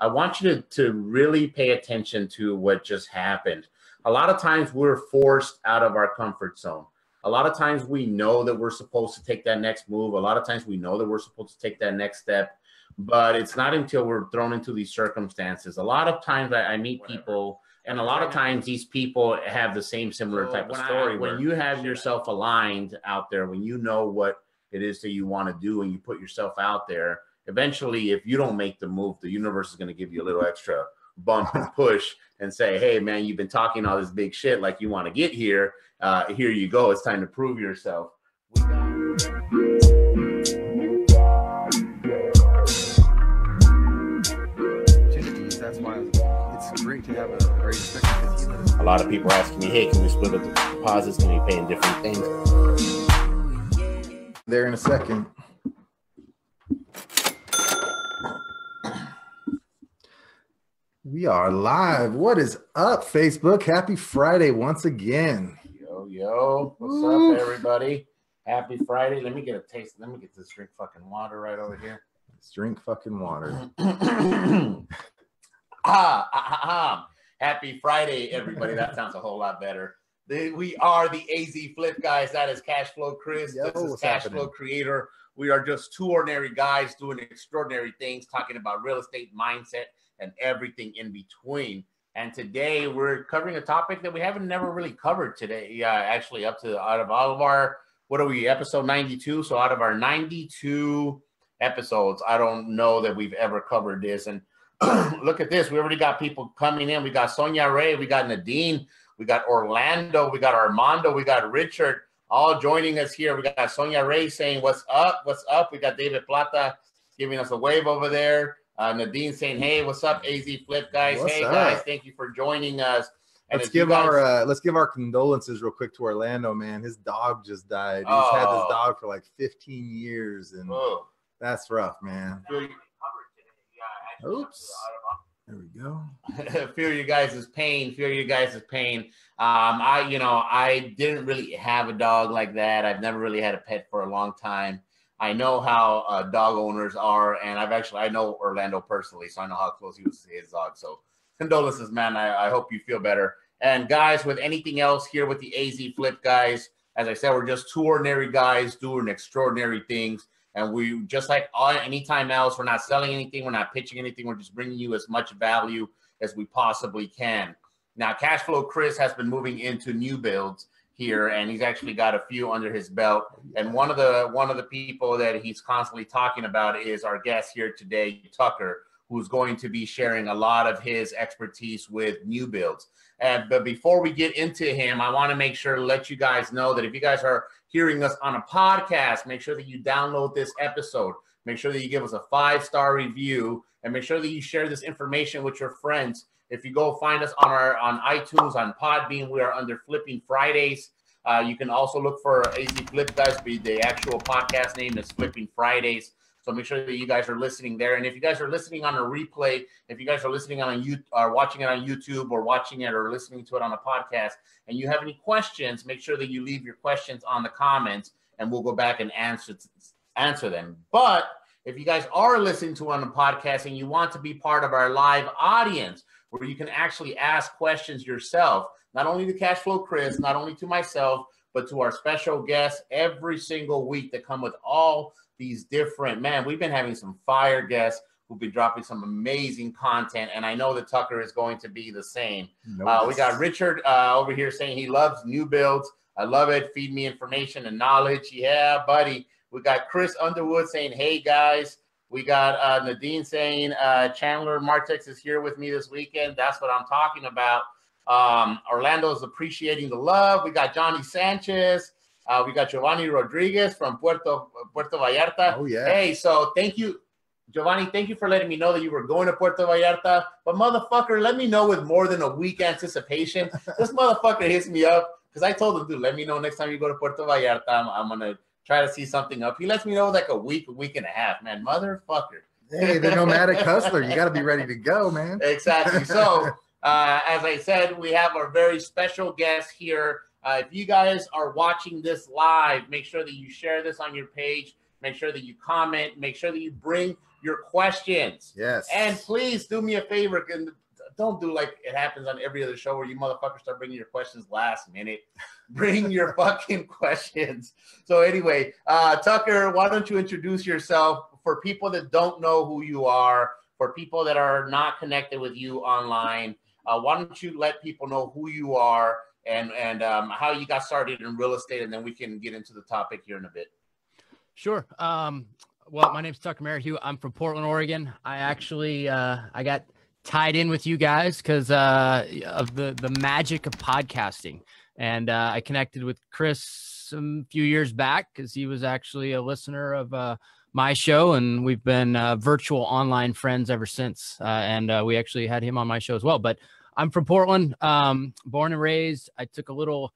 I want you to really pay attention to what just happened. A lot of times we're forced out of our comfort zone. A lot of times we know that we're supposed to take that next move. A lot of times we know that we're supposed to take that next step, but it's not until we're thrown into these circumstances. A lot of times I meet people, and a lot of times these people have the same similar type of story. When you have yourself aligned out there, when you know what it is that you want to do and you put yourself out there, eventually, if you don't make the move, the universe is going to give you a little extra bump and push and say, hey, man, you've been talking all this big shit like you want to get here. Here you go. It's time to prove yourself. That's why it's great to have a great respect. A lot of people are asking me, hey, can we split up the deposits? Can we pay in different things? There in a second. We are live. What is up, Facebook? Happy Friday once again. Yo, what's up, everybody? Happy Friday. Let me get a taste. Let me get this drink fucking water right over here. Let's drink fucking water. Happy Friday, everybody. That sounds a whole lot better. We are the AZ Flip guys. That is Cashflow Chris. Yo, this is Cashflow Creator. We are just two ordinary guys doing extraordinary things, talking about real estate mindset and everything in between. And today we're covering a topic that we haven't never really covered today. Yeah, actually, out of all of our, what are we, episode 92? So out of our 92 episodes, I don't know that we've ever covered this. And look at this. We already got people coming in. We got Sonia Ray. We got Nadine. We got Orlando. We got Armando. We got Richard all joining us here. We got Sonia Ray saying, what's up? What's up? We got David Plata giving us a wave over there. Nadine saying, hey, what's up, AZ Flip guys? What's hey, up? Guys, thank you for joining us. And let's give our condolences real quick to Orlando, man. His dog just died. He's had this dog for like 15 years, and that's rough, man. Oops. There we go. Feel you guys' pain. Feel you guys' pain. I didn't really have a dog like that. I've never really had a pet for a long time. I know how dog owners are, and I know Orlando personally, so I know how close he was to his dog. So condolences, man. I hope you feel better. And guys, with anything else here with the AZ Flip guys, as I said, we're just two ordinary guys doing extraordinary things. And we, just like anytime else, we're not selling anything. We're not pitching anything. We're just bringing you as much value as we possibly can. Now, Cashflow Chris has been moving into new builds here, and he's actually got a few under his belt. And one of the people that he's constantly talking about is our guest here today, Tucker, who's going to be sharing a lot of his expertise with new builds. But before we get into him, I want to make sure to let you guys know that if you guys are hearing us on a podcast, make sure that you download this episode. Make sure that you give us a 5-star review, and make sure that you share this information with your friends. If you go find us on iTunes, on Podbean, we are under Flipping Fridays. You can also look for AZ Flip guys. The actual podcast name is Flipping Fridays. So make sure that you guys are listening there. And if you guys are listening on a replay, if you guys are listening on watching it on YouTube, or watching it or listening to it on a podcast, and you have any questions, make sure that you leave your questions on the comments, and we'll go back and answer them. But if you guys are listening to it on a podcast and you want to be part of our live audience, where you can actually ask questions yourself, not only to Cashflow Chris, not only to myself, but to our special guests every single week that come with all these different, man, we've been having some fire guests who've been dropping some amazing content, and I know that Tucker is going to be the same. We got Richard over here saying he loves new builds. I love it. Feed me information and knowledge. Yeah, buddy. We got Chris Underwood saying, hey, guys. We got Nadine saying Chandler Martex is here with me this weekend. That's what I'm talking about. Orlando's appreciating the love. We got Johnny Sanchez. We got Giovanni Rodriguez from Puerto Vallarta. Oh, yeah. Hey, so thank you, Giovanni. Thank you for letting me know that you were going to Puerto Vallarta. But, motherfucker, let me know with more than a week anticipation. This motherfucker hits me up because I told him, dude, let me know next time you go to Puerto Vallarta. I'm going to try to see something up. He lets me know like a week and a half, man. Motherfucker. Hey, the nomadic hustler. You got to be ready to go, man. Exactly. So, as I said, we have our very special guest here. If you guys are watching this live, make sure that you share this on your page. Make sure that you comment. Make sure that you bring your questions. Yes. And please do me a favor, and don't do like it happens on every other show where you motherfuckers start bringing your questions last minute. Bring your fucking questions. So anyway, Tucker, why don't you introduce yourself for people that don't know who you are, for people that are not connected with you online? Why don't you let people know who you are and how you got started in real estate, and then we can get into the topic here in a bit. Sure. Well, my name's Tucker Merrihew. I'm from Portland, Oregon. I actually I got tied in with you guys because of the magic of podcasting, and I connected with Chris a few years back because he was actually a listener of my show, and we've been virtual online friends ever since. And we actually had him on my show as well. But I'm from Portland, born and raised. I took a little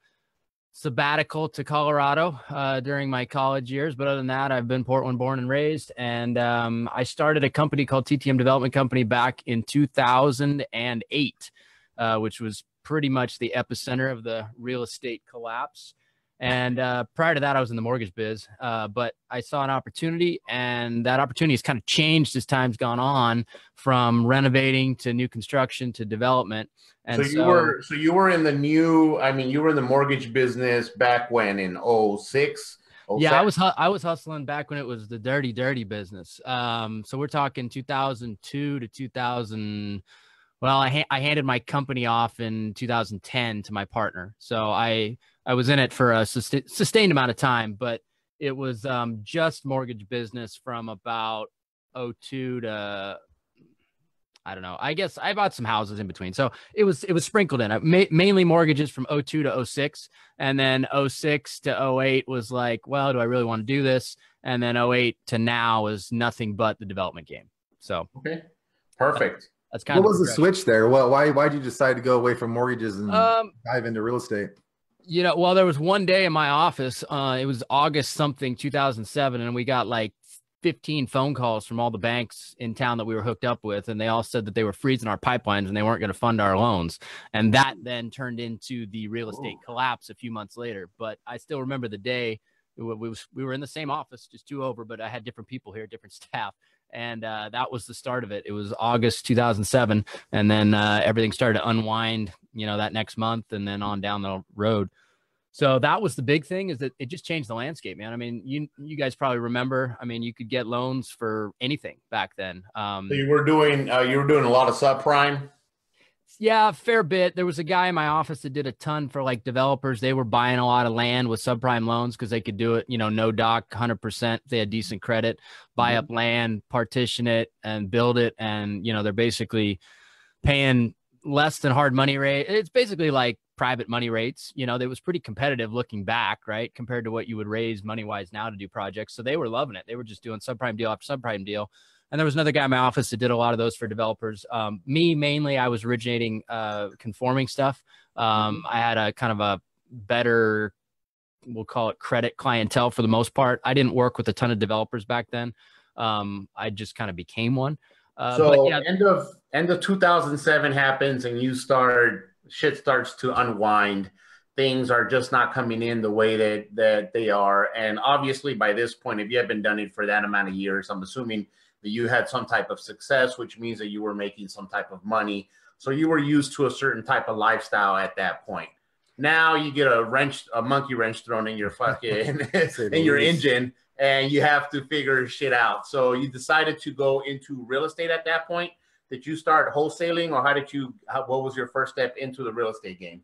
sabbatical to Colorado during my college years, but other than that, I've been Portland born and raised. And I started a company called TTM Development Company back in 2008, which was pretty much the epicenter of the real estate collapse. And prior to that, I was in the mortgage biz, but I saw an opportunity, and that opportunity has kind of changed as time's gone on, from renovating to new construction to development. And you were in the you were in the mortgage business back when, in 06? Yeah, I was hustling back when it was the dirty business. So we're talking 2002 to 2000. Well, I handed my company off in 2010 to my partner. So I was in it for a sustained amount of time, but it was just mortgage business from about 02 to, I don't know. I guess I bought some houses in between. So it was sprinkled in. Mainly mortgages from 02 to 06. And then 06 to 08 was like, well, do I really want to do this? And then 08 to now was nothing but the development game. So okay, perfect. That's kind what of was the switch there? Well, why'd you decide to go away from mortgages and dive into real estate? You know, well, there was one day in my office, it was August something, 2007, and we got like 15 phone calls from all the banks in town that we were hooked up with, and they all said that they were freezing our pipelines and they weren't going to fund our loans. And that then turned into the real estate collapse a few months later. But I still remember the day. We were in the same office, just two over, but I had different people here, different staff. And that was the start of it. It was August 2007. And then everything started to unwind, that next month and then on down the road. So that was the big thing, is that it just changed the landscape, man. I mean, you guys probably remember, you could get loans for anything back then. So you were doing a lot of subprime? Yeah, a fair bit. There was a guy in my office that did a ton for like developers. They were buying a lot of land with subprime loans because they could do it, no doc, 100%. They had decent credit, buy up land, partition it, and build it. And, they're basically paying less than hard money rate. It's basically like private money rates. It was pretty competitive looking back, right, compared to what you would raise money-wise now to do projects. So they were loving it. They were just doing subprime deal after subprime deal. And there was another guy in my office that did a lot of those for developers. Me, mainly, I was originating conforming stuff. I had a kind of a better, we'll call it credit clientele for the most part. I didn't work with a ton of developers back then. I just kind of became one. But yeah, end of 2007 happens, and shit starts to unwind. Things are just not coming in the way that they are. And obviously by this point, if you have been done it for that amount of years, I'm assuming that you had some type of success, which means that you were making some type of money. So you were used to a certain type of lifestyle at that point. Now you get a monkey wrench thrown in your fucking in your engine, and you have to figure shit out. So you decided to go into real estate at that point. Did you start wholesaling, or what was your first step into the real estate game?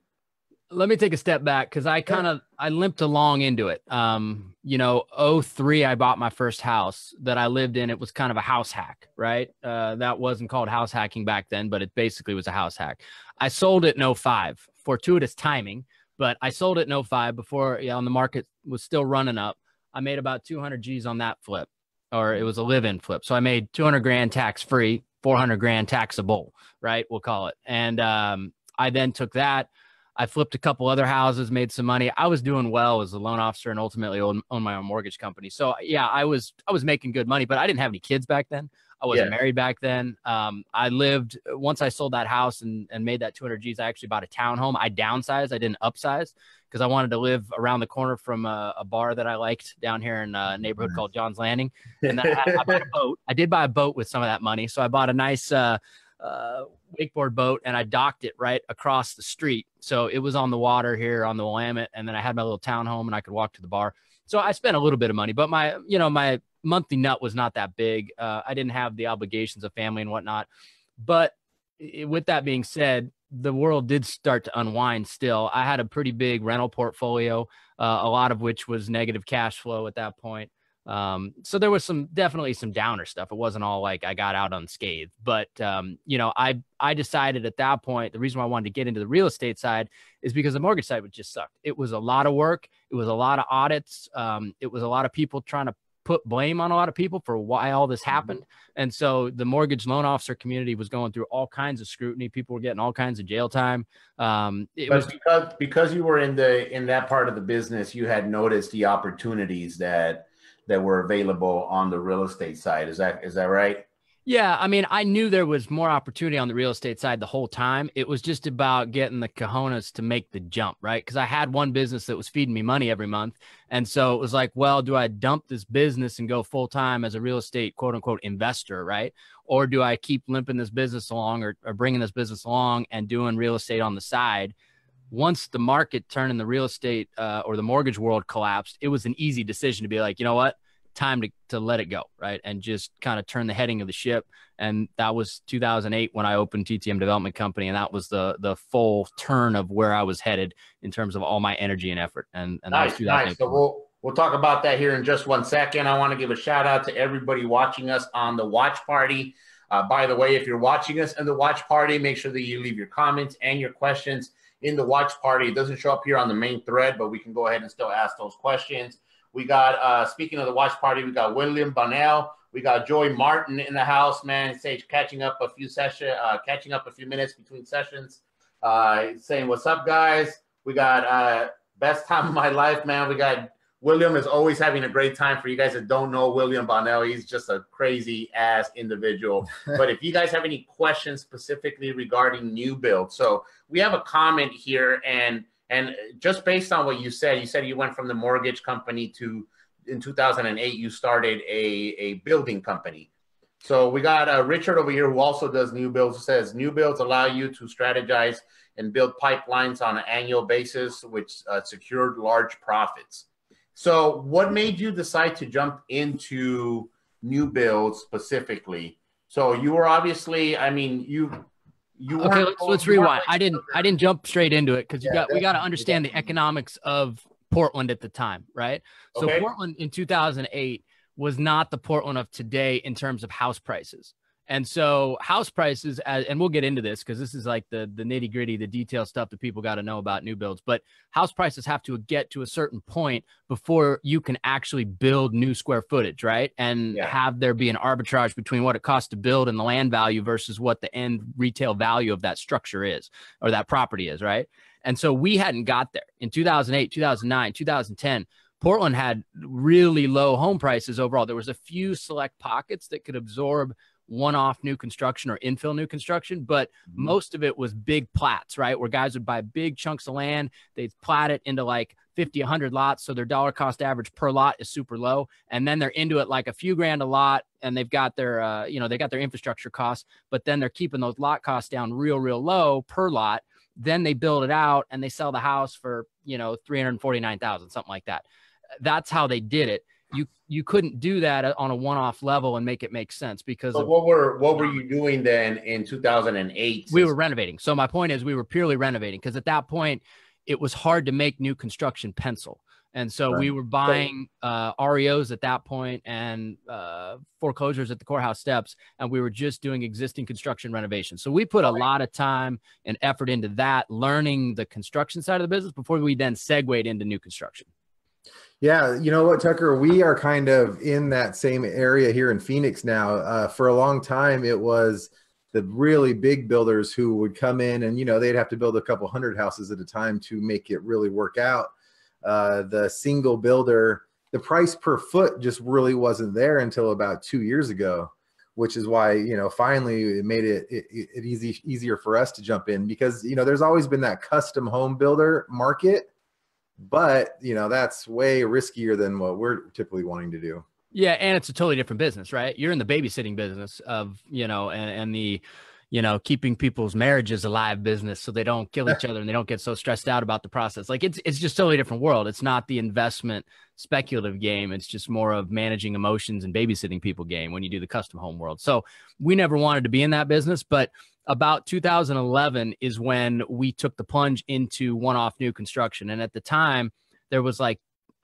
Let me take a step back, because I limped along into it. 03, I bought my first house that I lived in. It was kind of a house hack, right? That wasn't called house hacking back then, but it basically was a house hack. I sold it in 05, fortuitous timing, but I sold it in 05 before on the market was still running up. I made about 200 G's on that flip, or it was a live-in flip. So I made 200 grand tax free, 400 grand taxable, right? We'll call it. And I then took that. I flipped a couple other houses, made some money. I was doing well as a loan officer and ultimately owned my own mortgage company. So yeah, I was making good money, but I didn't have any kids back then. I wasn't married back then. I lived, once I sold that house and made that 200 G's, I actually bought a townhome. I downsized. I didn't upsize because I wanted to live around the corner from a bar that I liked down here in a neighborhood called John's Landing. And then I bought a boat. I did buy a boat with some of that money. So I bought a nice wakeboard boat, and I docked it right across the street. So it was on the water here on the Willamette. And then I had my little townhome and I could walk to the bar. So I spent a little bit of money, but my monthly nut was not that big. I didn't have the obligations of family and whatnot. But with that being said, the world did start to unwind still. I had a pretty big rental portfolio, a lot of which was negative cash flow at that point. So there was definitely some downer stuff. It wasn't all like I got out unscathed, but I decided at that point, the reason why I wanted to get into the real estate side is because the mortgage side would just suck. It was a lot of work. It was a lot of audits. It was a lot of people trying to put blame on a lot of people for why all this happened. And so the mortgage loan officer community was going through all kinds of scrutiny. People were getting all kinds of jail time. Because you were in that part of the business, you had noticed the opportunities that were available on the real estate side. Is that right? Yeah. I mean, I knew there was more opportunity on the real estate side the whole time. It was just about getting the cojones to make the jump, right? Because I had one business that was feeding me money every month. And so it was like, well, do I dump this business and go full time as a real estate, quote unquote, investor, right? Or do I keep limping this business along or bringing this business along and doing real estate on the side? Once the market turned in the real estate or the mortgage world collapsed, it was an easy decision to be like, you know what? Time to let it go, right? And just kind of turn the heading of the ship. And that was 2008 when I opened TTM Development Company. And that was the full turn of where I was headed in terms of all my energy and effort. And nice. So we'll talk about that here in just 1 second. I want to give a shout out to everybody watching us on the watch party. By the way, if you're watching us in the watch party, make sure that you leave your comments and your questions in the watch party. It doesn't show up here on the main thread, but we can go ahead and still ask those questions. We got, speaking of the watch party, we got William Bonnell. We got Joy Martin in the house, man. Sage catching up a few minutes between sessions, saying, what's up, guys? We got best time of my life, man. We got William is always having a great time. For you guys that don't know William Bonnell, he's just a crazy ass individual. But if you guys have any questions specifically regarding new builds, so we have a comment here, and just based on what you said you went from the mortgage company to, in 2008, you started a building company. So we got Richard over here who also does new builds, who says new builds allow you to strategize and build pipelines on an annual basis, which secured large profits. So what made you decide to jump into new builds specifically? So you were obviously, I mean, okay, let's rewind. I didn't jump straight into it because we got to understand the economics of Portland at the time, right? So okay. Portland in 2008 was not the Portland of today in terms of house prices. And so house prices, and we'll get into this because this is like the nitty gritty, the detail stuff that people got to know about new builds, but house prices have to get to a certain point before you can actually build new square footage, right? And have there be an arbitrage between what it costs to build and the land value versus what the end retail value of that structure is, or that property is, right? And so we hadn't got there. In 2008, 2009, 2010, Portland had really low home prices overall. There was a few select pockets that could absorb one-off new construction or infill new construction, but most of it was big plats, right? Where guys would buy big chunks of land, they'd plat it into like 50, 100 lots. So their dollar cost average per lot is super low. And then they're into it like a few grand a lot. And they've got their, they got their infrastructure costs, but then they're keeping those lot costs down real low per lot. Then they build it out and they sell the house for, $349,000, something like that. That's how they did it. You couldn't do that on a one-off level and make it make sense because what were you doing then in 2008? We were renovating. So my point is we were purely renovating because at that point it was hard to make new construction pencil. And so we were buying REOs at that point and foreclosures at the courthouse steps, and we were just doing existing construction renovations. So we put a lot of time and effort into that, learning the construction side of the business before we then segued into new construction. Yeah, you know what, Tucker, we are kind of in that same area here in Phoenix now. For a long time, it was the really big builders who would come in and, they'd have to build a couple hundred houses at a time to make it really work out. The single builder, the price per foot just really wasn't there until about 2 years ago, which is why, finally it made it easier for us to jump in, because, there's always been that custom home builder market, but, that's way riskier than what we're typically wanting to do. Yeah. And it's a totally different business, right? You're in the babysitting business of, and the, keeping people's marriages alive business so they don't kill each other and they don't get so stressed out about the process. Like it's just totally different world. It's not the investment speculative game. It's just more of managing emotions and babysitting people game when you do the custom home world. So we never wanted to be in that business, but about 2011 is when we took the plunge into one-off new construction. And at the time there was like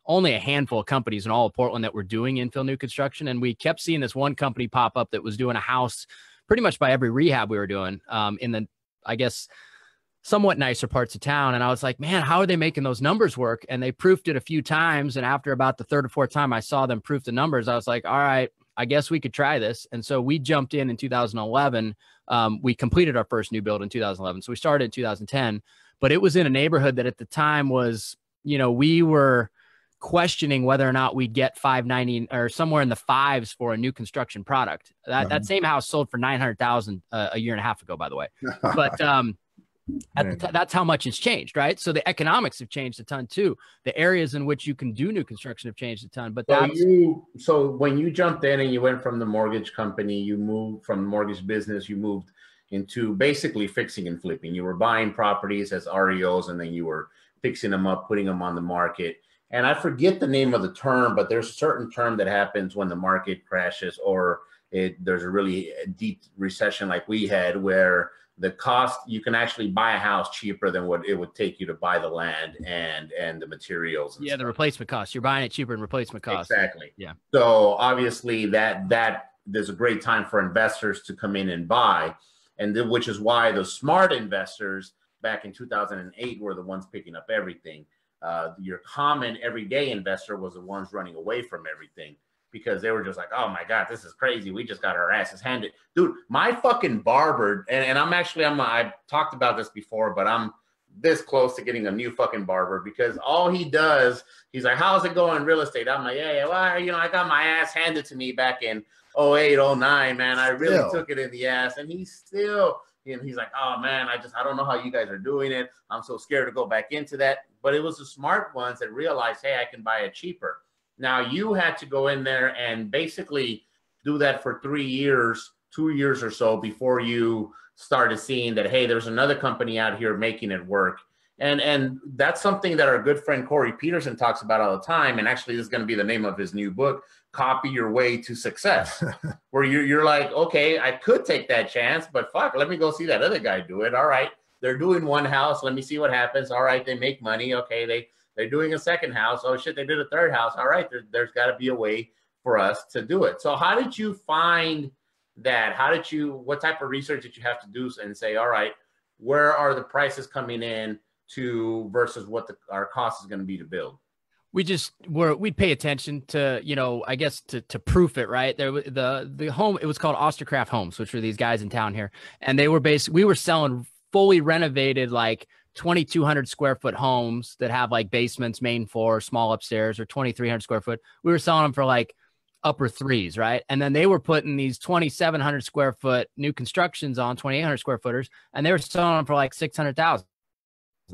only a handful of companies in all of Portland that were doing infill new construction. And we kept seeing this one company pop up that was doing a house pretty much by every rehab we were doing in the, I guess, somewhat nicer parts of town. And I was like, man, how are they making those numbers work? And they proofed it a few times. And after about the third or fourth time I saw them proof the numbers, I was like, all right, I guess we could try this. And so we jumped in 2011. We completed our first new build in 2011. So we started in 2010, but it was in a neighborhood that at the time was, we were questioning whether or not we'd get $590 or somewhere in the fives for a new construction product. That same house sold for $900,000 a year and a half ago, by the way. But that's how much it's changed, right? So the economics have changed a ton too. The areas in which you can do new construction have changed a ton. But so when you jumped in and you went from the mortgage company, you moved from the mortgage business, you moved into basically fixing and flipping. You were buying properties as REOs and then you were fixing them up, putting them on the market. And I forget the name of the term, but there's a certain term that happens when the market crashes or there's a really deep recession like we had, where the cost, you can actually buy a house cheaper than what it would take you to buy the land and the materials. And the replacement cost. You're buying it cheaper in replacement cost. Exactly. Yeah. So obviously that there's a great time for investors to come in and buy, which is why the smart investors back in 2008 were the ones picking up everything. Your common everyday investor was the ones running away from everything because they were just like, oh my God, this is crazy. We just got our asses handed. Dude, my fucking barber, and I've talked about this before, but I'm this close to getting a new fucking barber because all he does, he's like, how's it going in real estate? I'm like, yeah, well, I got my ass handed to me back in 08, 09, man. I really took it in the ass. And he's like, oh man, I don't know how you guys are doing it. I'm so scared to go back into that. But it was the smart ones that realized, hey, I can buy it cheaper. Now you had to go in there and basically do that for 3 years, 2 years or so before you started seeing that, hey, there's another company out here making it work. And that's something that our good friend Corey Peterson talks about all the time. And actually, this is going to be the name of his new book, Copy Your Way to Success, where you're like, okay, I could take that chance, but fuck, let me go see that other guy do it. All right, they're doing one house. Let me see what happens. All right, they make money. Okay, they're doing a second house. Oh shit, they did a third house. All right, there's got to be a way for us to do it. So how did you find that? What type of research did you have to do and say, all right, where are the prices coming in to versus what our cost is going to be to build? We'd pay attention to, I guess to proof it, right? There, the home, it was called Ostercraft Homes, which were these guys in town here. And we were selling fully renovated, like 2,200 square foot homes that have like basements, main floor, small upstairs, or 2,300 square foot. We were selling them for like upper threes, right? And then they were putting these 2,700 square foot new constructions on 2,800 square footers, and they were selling them for like 600,000,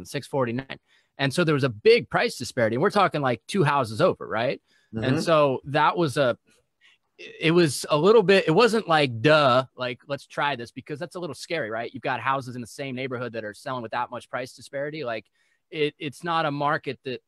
649. And so there was a big price disparity. And we're talking like two houses over, right? Mm-hmm. And so that was it was a little bit, it wasn't like, like, let's try this, because that's a little scary, right? You've got houses in the same neighborhood that are selling with that much price disparity. Like it's not a market that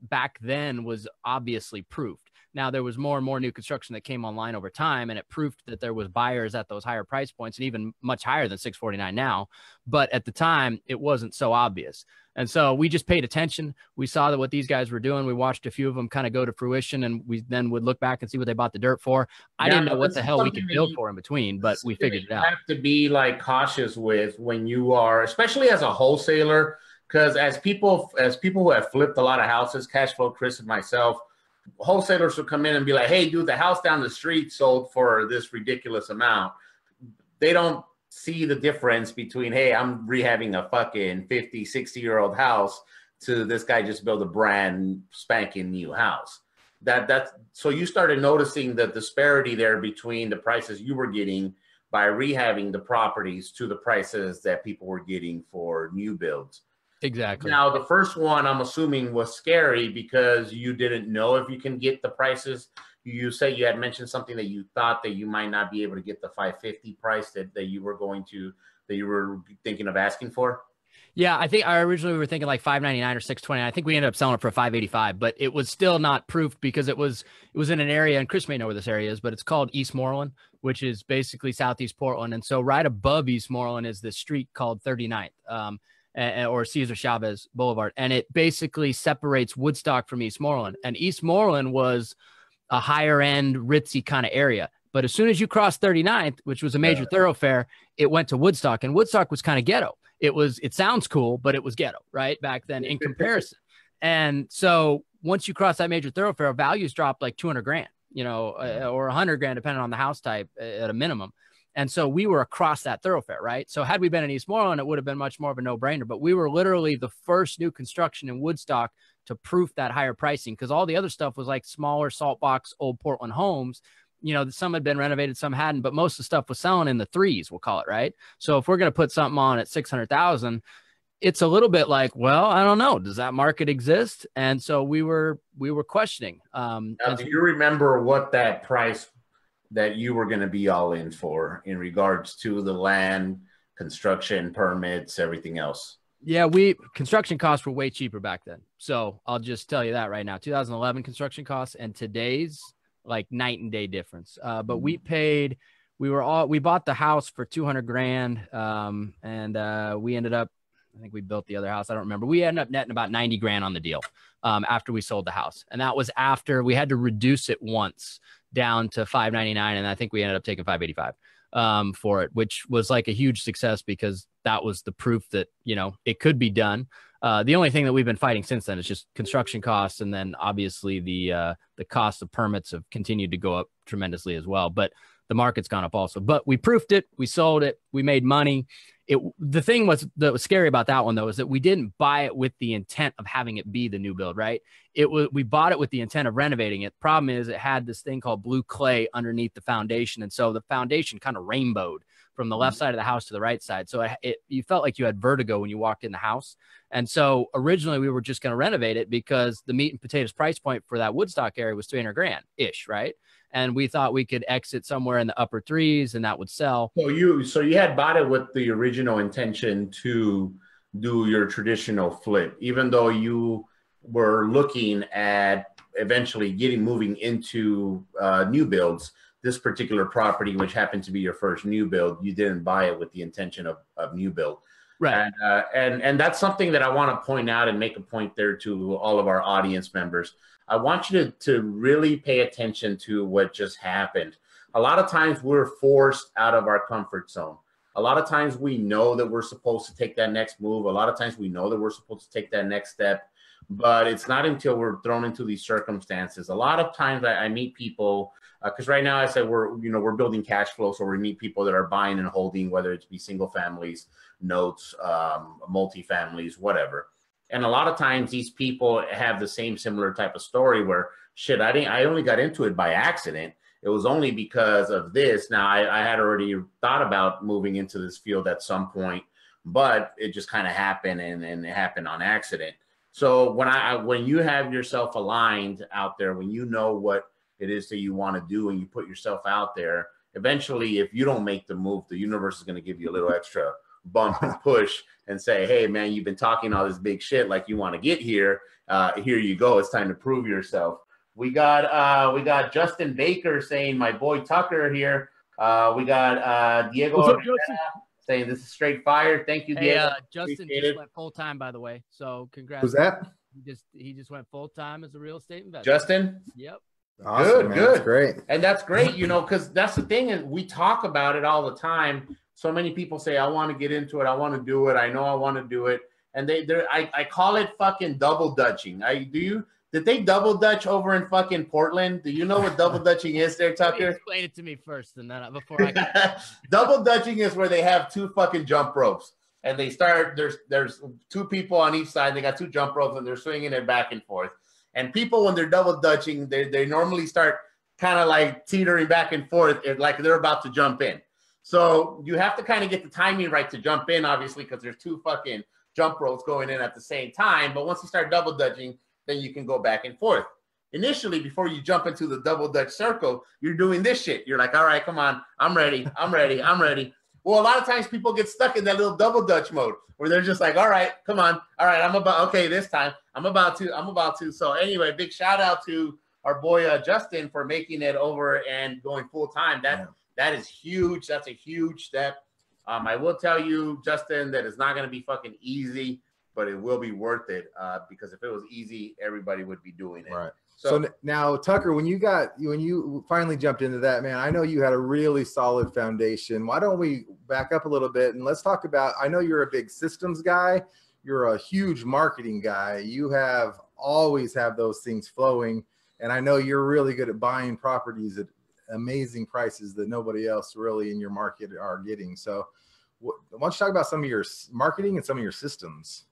back then was obviously proofed. Now there was more and more new construction that came online over time, and it proved that there was buyers at those higher price points, and even much higher than 649 now. But at the time, it wasn't so obvious. And so we just paid attention. We saw that what these guys were doing. We watched a few of them kind of go to fruition, and we then would look back and see what they bought the dirt for. I didn't know what the hell we could build for in between, but we figured it out. You have to be like cautious with when you are, especially as a wholesaler, because as people who have flipped a lot of houses, cash flow, Chris and myself, wholesalers will come in and be like, hey, dude, the house down the street sold for this ridiculous amount. They don't see the difference between, hey, I'm rehabbing a fucking 50, 60-year-old house to this guy just built a brand spanking new house. so you started noticing the disparity there between the prices you were getting by rehabbing the properties to the prices that people were getting for new builds. Exactly. Now, the first one, I'm assuming, was scary because you didn't know if you can get the prices. You say you had mentioned something that you thought that you might not be able to get the 550 price that you were thinking of asking for. Yeah, I think originally we were thinking like 599 or 620. I think we ended up selling it for 585, but it was still not proof because it was in an area, and Chris may know where this area is, but it's called Eastmoreland, which is basically Southeast Portland. And so right above Eastmoreland is this street called 39th, or Cesar Chavez Boulevard. And it basically separates Woodstock from Eastmoreland. And Eastmoreland was a higher end, ritzy kind of area. But as soon as you cross 39th, which was a major thoroughfare, it went to Woodstock, and Woodstock was kind of ghetto. It sounds cool, but it was ghetto, right? Back then in comparison. And so once you cross that major thoroughfare, values dropped like 200 grand, or 100 grand, depending on the house type at a minimum. And so we were across that thoroughfare, right? So had we been in Eastmoreland, it would have been much more of a no-brainer, but we were literally the first new construction in Woodstock to proof that higher pricing, because all the other stuff was like smaller salt box, old Portland homes. Some had been renovated, some hadn't, but most of the stuff was selling in the threes, we'll call it, right? So if we're going to put something on at 600,000, it's a little bit like, well, I don't know. Does that market exist? And so we were questioning. Now, do you remember what that price that you were going to be all in for in regards to the land, construction, permits, everything else? Yeah, construction costs were way cheaper back then. So I'll just tell you that right now. 2011 construction costs and today's, like, night and day difference. But we bought the house for 200 grand. And we ended up, I think we built the other house. I don't remember. We ended up netting about 90 grand on the deal after we sold the house. And that was after we had to reduce it once down to 599. And I think we ended up taking 585 for it, which was like a huge success because that was the proof that, it could be done. The only thing that we've been fighting since then is just construction costs. And then obviously the cost of permits have continued to go up tremendously as well. But the market's gone up also. But we proofed it. We sold it. We made money. The thing that was scary about that one, though, is that we didn't buy it with the intent of having it be the new build, right? We bought it with the intent of renovating it. Problem is it had this thing called blue clay underneath the foundation. And so the foundation kind of rainbowed from the left side of the house to the right side. So you felt like you had vertigo when you walked in the house. And so originally we were just going to renovate it because the meat and potatoes price point for that Woodstock area was 300 grand ish, right? And we thought we could exit somewhere in the upper threes and that would sell. So you had bought it with the original intention to do your traditional flip, even though you were looking at eventually moving into new builds. This particular property, which happened to be your first new build, you didn't buy it with the intention of new build. Right. And that's something that I want to point out and make a point there to all of our audience members. I want you to really pay attention to what just happened. A lot of times we're forced out of our comfort zone. A lot of times we know that we're supposed to take that next move. A lot of times we know that we're supposed to take that next step, but it's not until we're thrown into these circumstances. A lot of times I meet people, because right now I said we're building cash flow, so we meet people that are buying and holding, whether it's be single families, notes, multifamilies, whatever. And a lot of times these people have the similar type of story where, I only got into it by accident. It was only because of this. Now, I had already thought about moving into this field at some point, but it just kind of happened, and it happened on accident. So when you have yourself aligned out there, when you know what it is that you want to do and you put yourself out there, eventually, if you don't make the move, the universe is going to give you a little extra bump and push and say, hey, man, you've been talking all this big shit like you want to get here. Here you go. It's time to prove yourself. We got Justin Baker saying, my boy Tucker here. We got Diego saying this is straight fire. Thank you, Diego. Justin just went full time, by the way. So congrats. Who's that? He just went full time as a real estate investor. Justin? Yep. Awesome, good. That's great. And that's great, because that's the thing, is we talk about it all the time. So many people say, I want to get into it. I want to do it. I know I want to do it. And I call it fucking double dutching. Did they double dutch over in fucking Portland? Do you know what double dutching is there, Tucker? Explain it to me first, and then before I double dutching is where they have two fucking jump ropes, and they start. There's two people on each side. They got two jump ropes, and they're swinging it back and forth. And people, when they're double dutching, they normally start kind of like teetering back and forth, like they're about to jump in. So you have to kind of get the timing right to jump in, obviously, because there's 2 fucking jump ropes going in at the same time. But once you start double dutching, then you can go back and forth. Initially, before you jump into the double dutch circle, you're doing this shit. You're like, all right, come on, I'm ready. Well, a lot of times people get stuck in that little double dutch mode where they're just like, all right, come on. All right, okay, this time I'm about to. So anyway, big shout out to our boy Justin for making it over and going full time. That is huge. That's a huge step. I will tell you, Justin, that it's not going to be fucking easy, but it will be worth it because if it was easy, everybody would be doing it. Right. So now, Tucker, when you finally jumped into that, man, I know you had a really solid foundation. Why don't we back up a little bit and let's talk about, I know you're a big systems guy. You're a huge marketing guy. You always have those things flowing. And I know you're really good at buying properties at amazing prices that nobody else really in your market are getting. So why don't you talk about some of your marketing and some of your systems?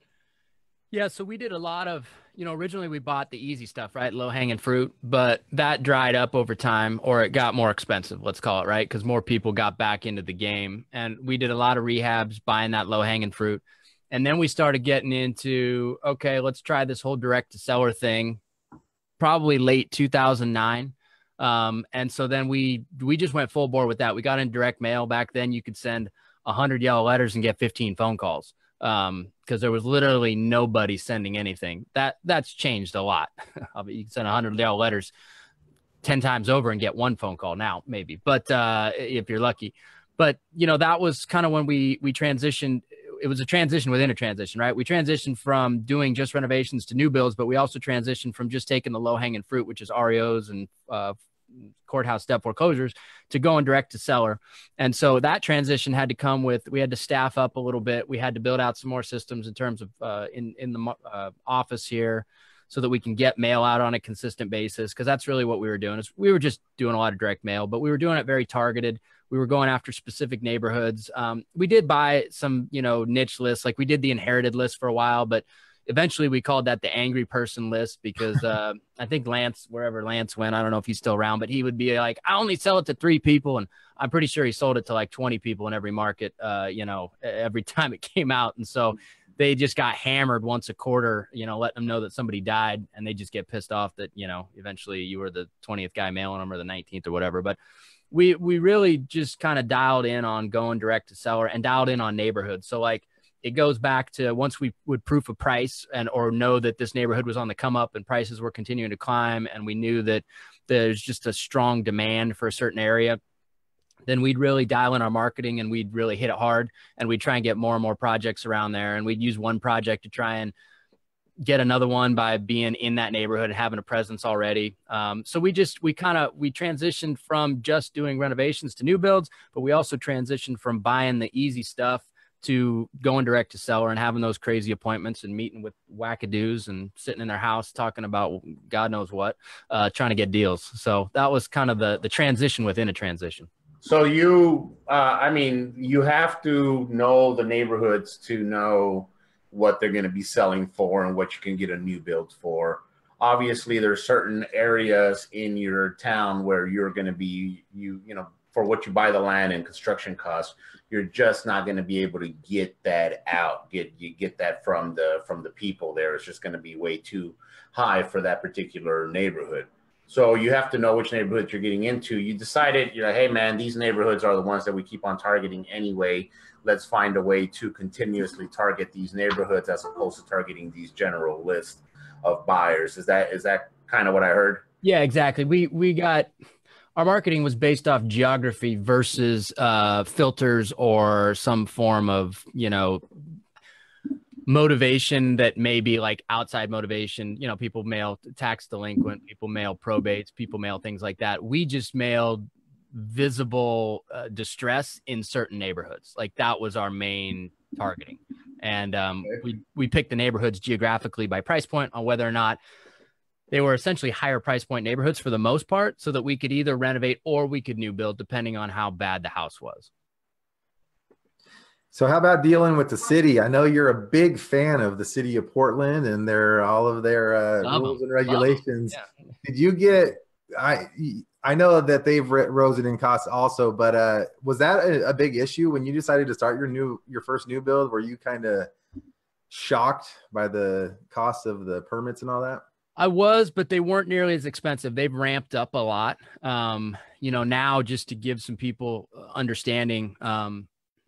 Yeah, so we did a lot of, originally we bought the easy stuff, right? Low hanging fruit, but that dried up over time, or it got more expensive, let's call it, right? Because more people got back into the game. And we did a lot of rehabs buying that low hanging fruit. And then we started getting into, okay, let's try this whole direct to seller thing, probably late 2009. And so then we just went full bore with that. We got in direct mail. Back then you could send 100 yellow letters and get 15 phone calls. Because there was literally nobody sending anything. That's changed a lot. You can send 100 yellow letters 10 times over and get 1 phone call now, maybe, but if you're lucky. But that was kind of when we transitioned. It was a transition within a transition, right? We transitioned from doing just renovations to new builds, but we also transitioned from just taking the low hanging fruit, which is REOs and courthouse step foreclosures, to going direct to seller. And so that transition had to come with, we had to staff up a little bit. We had to build out some more systems in terms of in the office here so that we can get mail out on a consistent basis. Cause that's really what we were doing, is we were just doing a lot of direct mail, but we were doing it very targeted. We were going after specific neighborhoods. We did buy some, niche lists. Like we did the inherited list for a while, but eventually we called that the angry person list because I think Lance, wherever Lance went, I don't know if he's still around, but he would be like, I only sell it to 3 people. And I'm pretty sure he sold it to like 20 people in every market, every time it came out. And so they just got hammered once a quarter, letting them know that somebody died, and they just get pissed off that, eventually you were the 20th guy mailing them or the 19th or whatever. But we really just kind of dialed in on going direct to seller and dialed in on neighborhoods. So like, it goes back to once we would proof a price or know that this neighborhood was on the come up and prices were continuing to climb, and we knew that there's just a strong demand for a certain area, then we'd really dial in our marketing and we'd really hit it hard, and we'd try and get more and more projects around there. And we'd use one project to try and get another one by being in that neighborhood and having a presence already. So we transitioned from just doing renovations to new builds, but we also transitioned from buying the easy stuff to going direct to seller and having those crazy appointments and meeting with wackadoos and sitting in their house talking about God knows what, trying to get deals. So that was kind of the transition within a transition. So you have to know the neighborhoods to know what they're going to be selling for and what you can get a new build for. Obviously, there's certain areas in your town where you're going to be, for what you buy the land and construction costs, you're just not going to be able to get that out. You get that from the people there. It's just going to be way too high for that particular neighborhood. So you have to know which neighborhoods you're getting into. You decided, hey man, these neighborhoods are the ones that we keep on targeting anyway. Let's find a way to continuously target these neighborhoods as opposed to targeting these general lists of buyers. Is that kind of what I heard? Yeah, exactly. We got, our marketing was based off geography versus filters or some form of, motivation that may be like outside motivation. People mail tax delinquent, people mail probates, people mail things like that. We just mailed visible distress in certain neighborhoods. Like that was our main targeting. And we picked the neighborhoods geographically by price point on whether or not they were essentially higher price point neighborhoods for the most part, so that we could either renovate or we could new build depending on how bad the house was. So how about dealing with the city? I know you're a big fan of the city of Portland and all of their rules and regulations. Yeah. Did you get, I know that they've risen in costs also, but was that a big issue when you decided to start your first new build? Were you kind of shocked by the cost of the permits and all that? I was, but they weren't nearly as expensive. They've ramped up a lot. Now just to give some people understanding,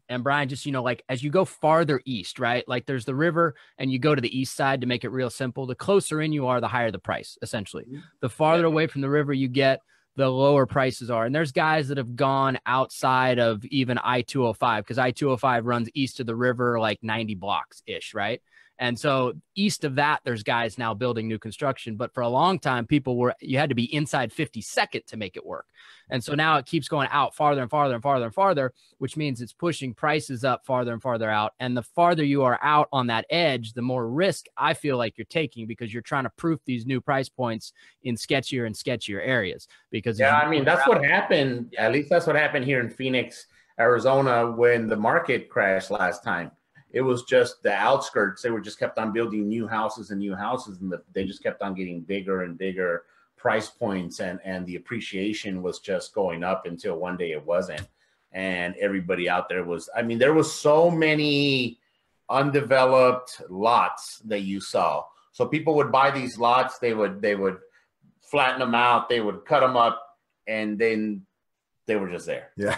and Brian, just, like as you go farther east, right? Like there's the river and you go to the east side to make it real simple. The closer in you are, the higher the price, essentially. The farther away from the river you get, the lower prices are. And there's guys that have gone outside of even I-205 because I-205 runs east of the river, like 90 blocks ish, right? And so east of that, there's guys now building new construction. But for a long time, you had to be inside 52nd to make it work. And so now it keeps going out farther and farther and farther and farther, which means it's pushing prices up farther and farther out. And the farther you are out on that edge, the more risk I feel like you're taking because you're trying to proof these new price points in sketchier and sketchier areas. Because that's what happened. At least that's what happened here in Phoenix, Arizona, when the market crashed last time. It was just the outskirts. They were just kept on building new houses, and they just kept on getting bigger and bigger price points, and the appreciation was just going up until one day it wasn't. And everybody out there there was so many undeveloped lots that you saw. So people would buy these lots, they would flatten them out, they would cut them up, and then they were just there. Yeah.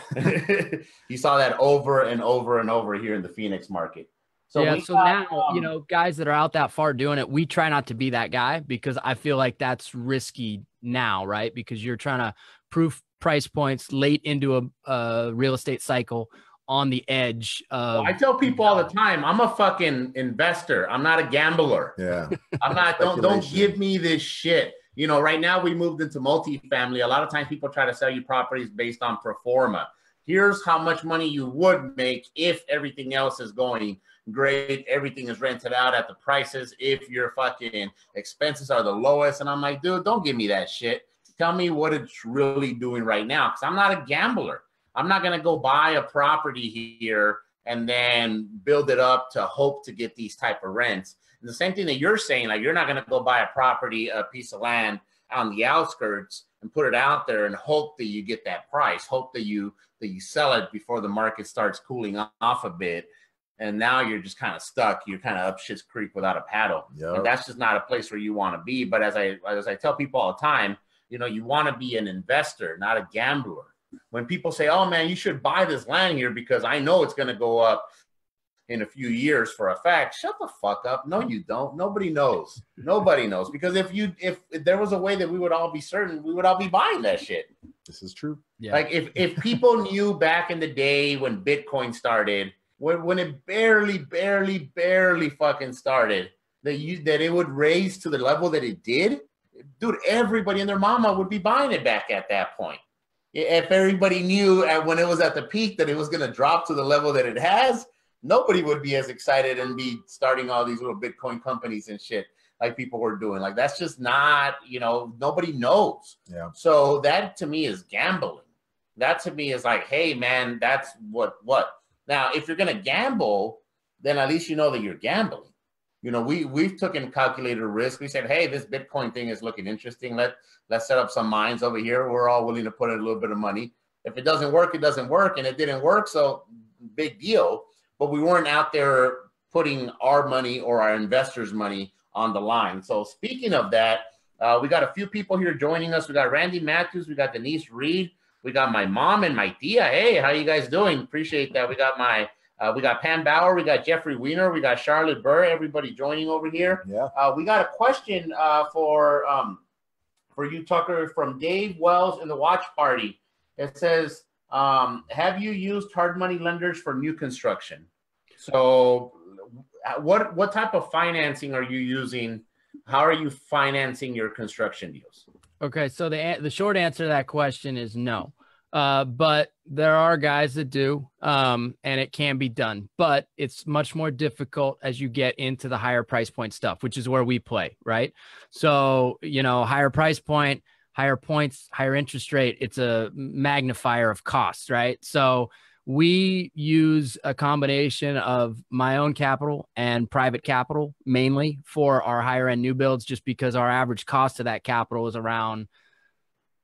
You saw that over and over and over here in the Phoenix market. So now, guys that are out that far doing it, we try not to be that guy because I feel like that's risky now, right? Because you're trying to proof price points late into a real estate cycle on the edge of. I tell people all the time, I'm a fucking investor. I'm not a gambler. Yeah. I'm not, don't give me this shit. Right now we moved into multifamily. A lot of times people try to sell you properties based on pro forma. Here's how much money you would make if everything else is going great. Everything is rented out at the prices. If your fucking expenses are the lowest. And I'm like, dude, don't give me that shit. Tell me what it's really doing right now. Because I'm not a gambler. I'm not going to go buy a property here and then build it up to hope to get these type of rents. And the same thing that you're saying, like you're not going to go buy a piece of land on the outskirts and put it out there and hope that you get that price, hope that you sell it before the market starts cooling off a bit. And now you're just kind of stuck. You're kind of up shit's creek without a paddle. Yep. And that's just not a place where you want to be. But as I tell people all the time, you want to be an investor, not a gambler. When people say, oh man, you should buy this land here because I know it's going to go up in a few years for a fact. Shut the fuck up. No, you don't. Nobody knows. Nobody knows. Because if there was a way that we would all be certain, we would all be buying that shit. This is true. Yeah. Like if people knew back in the day when Bitcoin started, when it barely fucking started, that it would raise to the level that it did, dude, everybody and their mama would be buying it back at that point. If everybody knew when it was at the peak that it was going to drop to the level that it has, nobody would be as excited and be starting all these little Bitcoin companies and shit like people were doing. Like that's just not, nobody knows. Yeah. So that to me is gambling. That to me is like, hey man, that's what. Now, if you're going to gamble, then at least you know that you're gambling. We've taken calculated risk. We said, hey, this Bitcoin thing is looking interesting. Let's set up some mines over here. We're all willing to put in a little bit of money. If it doesn't work, it doesn't work. And it didn't work, so big deal. But we weren't out there putting our money or our investors' money on the line. So speaking of that, we got a few people here joining us. We got Randy Matthews. We got Denise Reed. We got my mom and my tia. Hey, how you guys doing? Appreciate that. We got we got Pam Bauer. We got Jeffrey Weiner. We got Charlotte Burr. Everybody joining over here. Yeah. We got a question for you, Tucker, from Dave Wells in the Watch Party. It says, have you used hard money lenders for new construction? So what type of financing are you using? How are you financing your construction deals? Okay, so the short answer to that question is no. But there are guys that do, and it can be done. But it's much more difficult as you get into the higher price point stuff, which is where we play, right? So, higher price point, higher points, higher interest rate, it's a magnifier of costs, right? So We use a combination of my own capital and private capital mainly for our higher end new builds, just because our average cost of that capital is around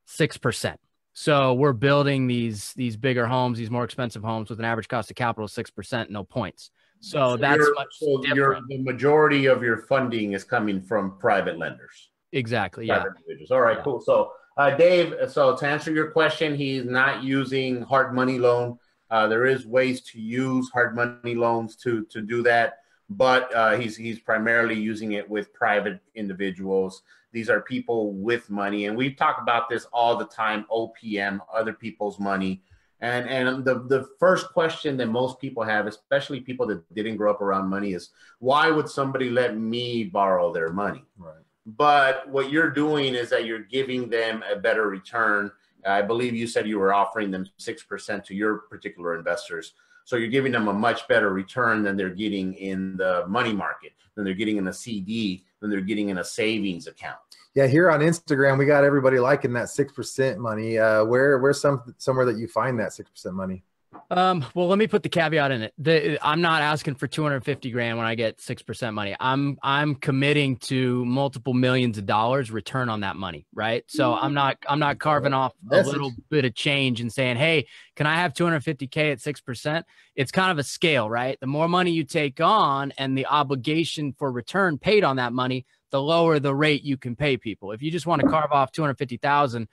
6%. So we're building these bigger homes, these more expensive homes with an average cost of capital of 6%, no points. So that's much different. The majority of your funding is coming from private lenders. Exactly. Yeah. Individuals. All right, cool. So Dave, so to answer your question, he's not using hard money loan. There is ways to use hard money loans to do that, but he's primarily using it with private individuals. These are people with money, and we talk about this all the time, OPM, other people's money. And the first question that most people have, especially people that didn't grow up around money, is why would somebody let me borrow their money? Right. But what you're doing is that you're giving them a better return. I believe you said you were offering them 6% to your particular investors. So you're giving them a much better return than they're getting in the money market, than they're getting in a CD, than they're getting in a savings account. Yeah, here on Instagram, we got everybody liking that 6% money. Where's somewhere that you find that 6% money? Well, let me put the caveat in it. I'm not asking for 250 grand when I get 6% money. I'm committing to multiple millions of dollars return on that money, right? So I'm not carving off a little bit of change and saying, hey, can I have 250K at 6%? It's kind of a scale, right? The more money you take on and the obligation for return paid on that money, the lower the rate you can pay people. If you just want to carve off 250,000,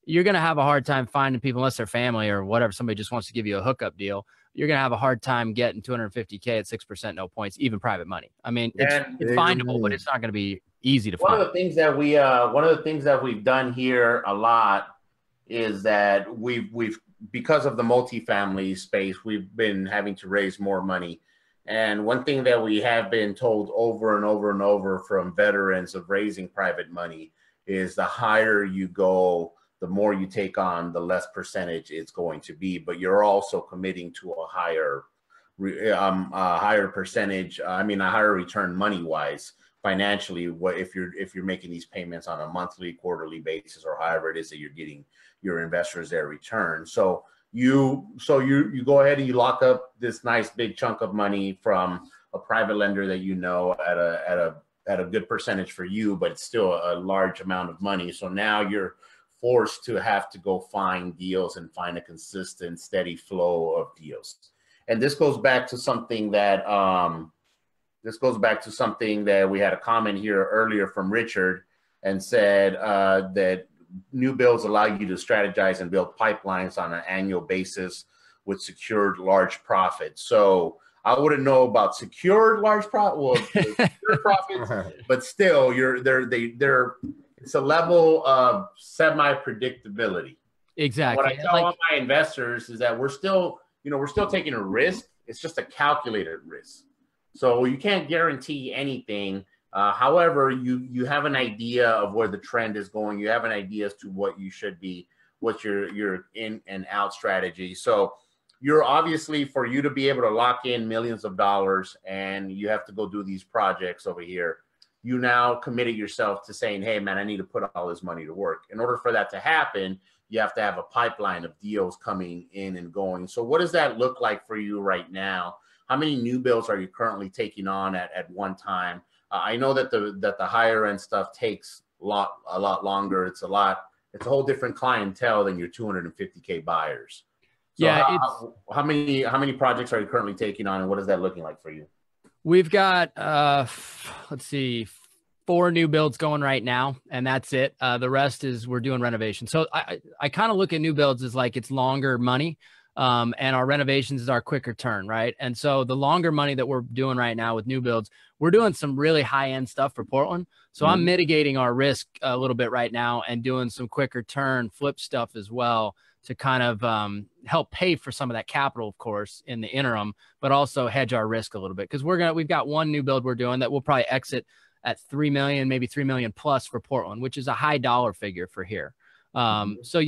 you're going to have a hard time finding people, unless they're family or whatever. Somebody just wants to give you a hookup deal. You're going to have a hard time getting 250K at 6%, no points, even private money. I mean, it's findable, but it's not going to be easy to find. One of the things that we've done here a lot is that we've because of the multifamily space, we've been having to raise more money. And one thing that we have been told over and over and over from veterans of raising private money is the higher you go, the more you take on, the less percentage it's going to be, but you're also committing to a higher percentage. A higher return money-wise, financially. What if you're making these payments on a monthly, quarterly basis, or however it is that you're getting your investors their return. So you go ahead and you lock up this nice big chunk of money from a private lender that you know at a good percentage for you, but it's still a large amount of money. So now you're forced to have to go find deals and find a consistent, steady flow of deals. And this goes back to something that we had a comment here earlier from Richard, and said that new builds allow you to strategize and build pipelines on an annual basis with secured large profits. So I wouldn't know about secured large profits, but still, it's a level of semi-predictability. Exactly. What I tell all my investors is that we're still taking a risk. It's just a calculated risk. So you can't guarantee anything. However, you have an idea of where the trend is going. You have an idea as to what you should be, what's your in and out strategy. So you're obviously, for you to be able to lock in millions of dollars and you have to go do these projects over here, you now committed yourself to saying, hey, man, I need to put all this money to work. In order for that to happen, you have to have a pipeline of deals coming in and going. So what does that look like for you right now? How many new builds are you currently taking on at one time? I know that the higher end stuff takes a lot longer. It's a whole different clientele than your 250K buyers. So yeah. How many projects are you currently taking on, and what is that looking like for you? We've got, 4 new builds going right now, and that's it. The rest is we're doing renovations. So I kind of look at new builds as like it's longer money, and our renovations is our quicker turn, right? And so the longer money that we're doing right now with new builds, we're doing some really high-end stuff for Portland. So I'm mitigating our risk a little bit right now and doing some quicker turn flip stuff as well to kind of help pay for some of that capital, of course, in the interim, but also hedge our risk a little bit. Because we've got one new build we're doing that we'll probably exit at 3 million, maybe 3 million plus for Portland, which is a high dollar figure for here. So,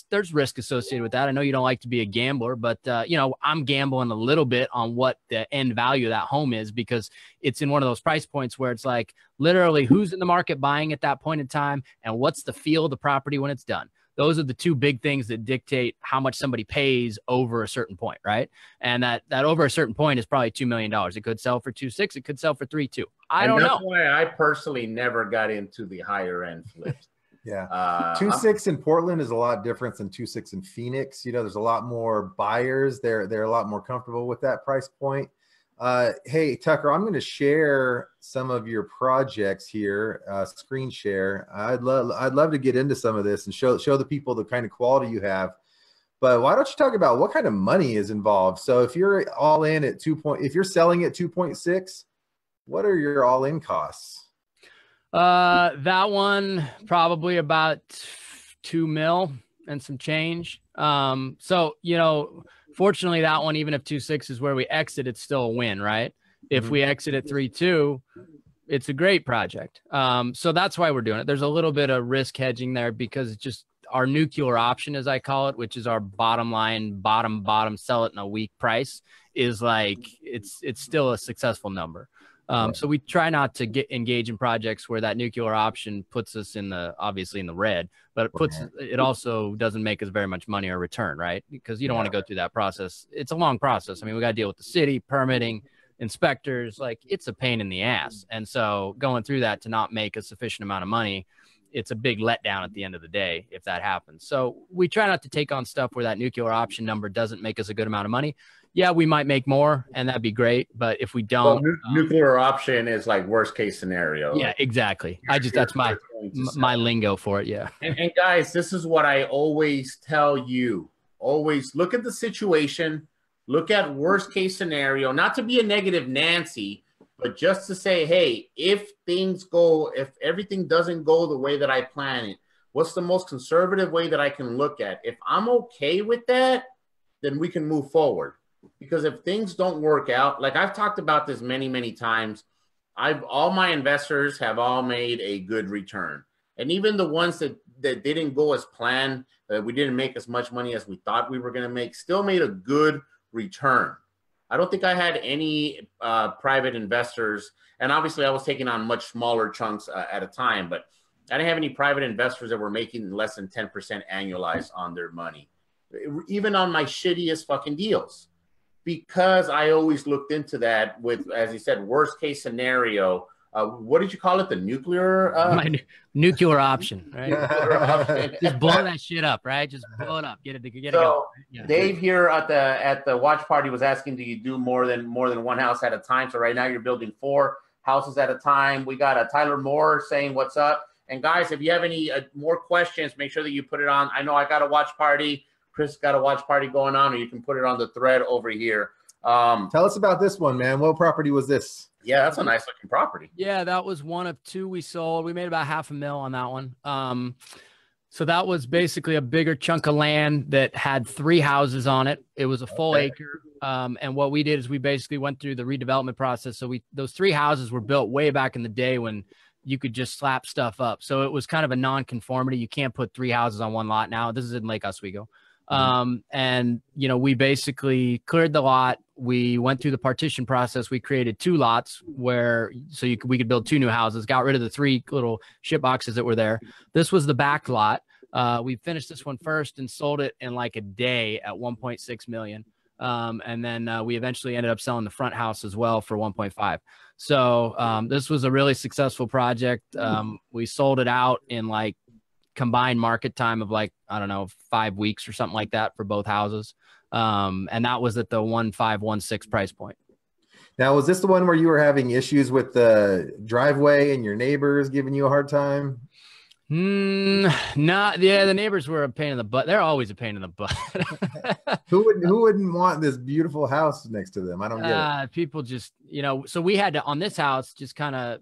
there's risk associated with that. I know you don't like to be a gambler, but, I'm gambling a little bit on what the end value of that home is, because it's in one of those price points where it's like literally who's in the market buying at that point in time and what's the feel of the property when it's done. Those are the two big things that dictate how much somebody pays over a certain point, right? And that over a certain point is probably $2 million. It could sell for 2.6. It could sell for 3.2. I don't know. That's why I personally never got into the higher end flips. Yeah. 2.6 in Portland is a lot different than 2.6 in Phoenix. There's a lot more buyers. They're a lot more comfortable with that price point. Hey, Tucker, I'm going to share some of your projects here, screen share. I'd love to get into some of this and show the people the kind of quality you have. But why don't you talk about what kind of money is involved? So if you're all in at if you're selling at 2.6, what are your all-in costs? That one probably about $2 million and some change. So, fortunately that one, even if 2.6 is where we exit, it's still a win, right? If we exit at 3.2, it's a great project. So that's why we're doing it. There's a little bit of risk hedging there because it's just our nuclear option, as I call it, which is our bottom line, bottom, sell it in a weak price, is like, it's still a successful number. So we try not to engage in projects where that nuclear option puts us obviously in the red, but it also doesn't make us very much money or return, right? Because you don't want to go through that process. It's a long process. I mean, we got to deal with the city, permitting, inspectors, like it's a pain in the ass. And so going through that to not make a sufficient amount of money, it's a big letdown at the end of the day if that happens. So we try not to take on stuff where that nuclear option number doesn't make us a good amount of money. Yeah, we might make more and that'd be great. But if we don't, nuclear option is like worst case scenario. Yeah, exactly. That's my lingo for it. Yeah. And guys, this is what I always tell you. Always look at the situation, look at worst case scenario, not to be a negative Nancy, but just to say, hey, if everything doesn't go the way that I plan it, what's the most conservative way that I can look at? If I'm okay with that, then we can move forward. Because if things don't work out, like I've talked about this many, many times, all my investors have all made a good return. And even the ones that didn't go as planned, that we didn't make as much money as we thought we were going to make, still made a good return. I don't think I had any private investors, and obviously I was taking on much smaller chunks at a time, but I didn't have any private investors that were making less than 10% annualized on their money, even on my shittiest fucking deals. Because I always looked into that with, as you said, worst case scenario. What did you call it? The nuclear? My nuclear option, right? Nuclear option. Just blow that shit up, right? Just blow it up. Get it going. Yeah. Dave here at the watch party was asking, do you do more than one house at a time? So right now you're building 4 houses at a time. We got Tyler Moore saying what's up. And guys, if you have any more questions, make sure that you put it on. I know I got a watch party. Chris got a watch party going on, or you can put it on the thread over here. Tell us about this one, man. What property was this? Yeah, that's a nice looking property. Yeah, that was one of 2 we sold. We made about $500,000 on that one. So that was basically a bigger chunk of land that had 3 houses on it. It was a full acre. And what we did is we basically went through the redevelopment process. So those 3 houses were built way back in the day when you could just slap stuff up. So it was kind of a non-conformity. You can't put 3 houses on one lot now. This is in Lake Oswego. And we basically cleared the lot. We went through the partition process. We created 2 lots we could build 2 new houses, got rid of the 3 little shit boxes that were there. This was the back lot. We finished this one first and sold it in like a day at 1.6 million. And then we eventually ended up selling the front house as well for 1.5. So this was a really successful project. We sold it out in like combined market time of like, I don't know, 5 weeks or something like that for both houses. And that was at the 1.516 price point. Now, was this the one where you were having issues with the driveway and your neighbors giving you a hard time? Not, yeah, the neighbors were a pain in the butt. They're always a pain in the butt. Who wouldn't want this beautiful house next to them? I don't get it. People just, so we had to, on this house, just kind of